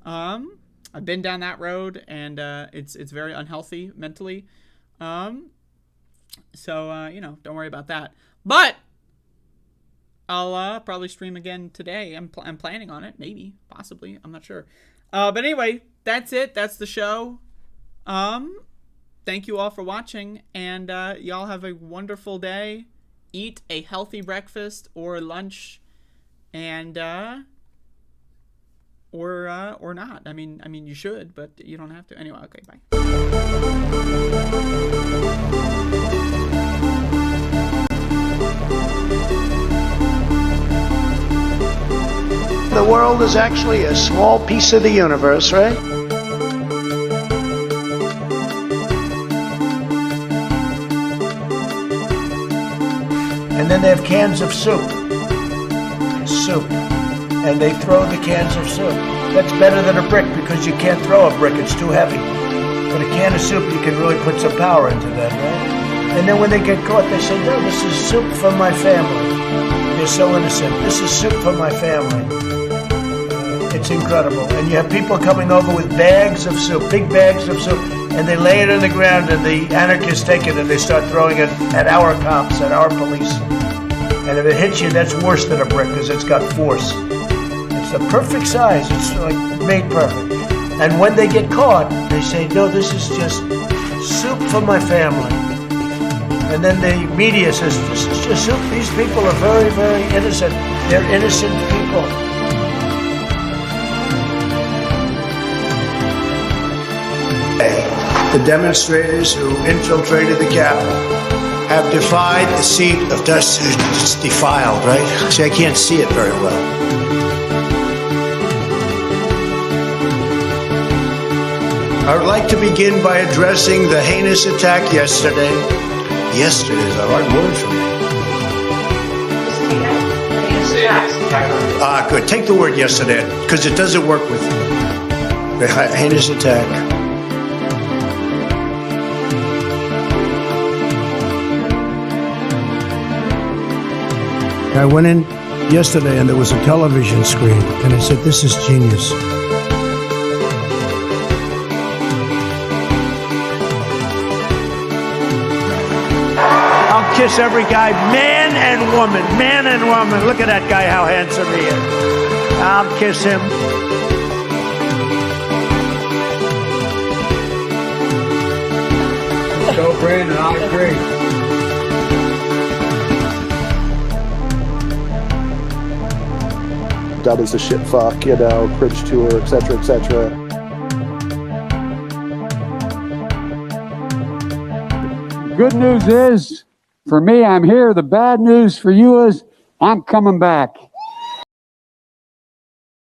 I've been down that road, and it's very unhealthy mentally. So you know, don't worry about that. But I'll probably stream again today. I'm planning on it, maybe, possibly. I'm not sure. But anyway, that's it. That's the show. Thank you all for watching, and y'all have a wonderful day. Eat a healthy breakfast or lunch, and or not. I mean, you should, but you don't have to. Anyway, okay, bye. The world is actually a small piece of the universe, right? And then they have cans of soup. And they throw the cans of soup. That's better than a brick because you can't throw a brick, it's too heavy. But a can of soup, you can really put some power into that, right? And then when they get caught, they say, no, this is soup for my family. They're so innocent. This is soup for my family. It's incredible. And you have people coming over with bags of soup, big bags of soup, and they lay it on the ground, and the anarchists take it and they start throwing it at our cops, at our police. And if it hits you, that's worse than a brick because it's got force. It's the perfect size. It's like made perfect. And when they get caught, they say, no, this is just soup for my family. And then the media says, this is just soup. These people are very, very innocent. They're innocent people. The demonstrators who infiltrated the Capitol have defied the seat of dust. It's defiled, right? See, I can't see it very well. I would like to begin by addressing the heinous attack yesterday. Yesterday is a hard word for me. Good. Take the word yesterday, because it doesn't work with the heinous attack. I went in yesterday and there was a television screen, and I said, this is genius. I'll kiss every guy, man and woman, man and woman. Look at that guy, how handsome he is. I'll kiss him. So, Brandon, I agree. Dub is a shit fuck, you know, bridge tour, etc., etc. Good news is, for me, I'm here. The bad news for you is, I'm coming back.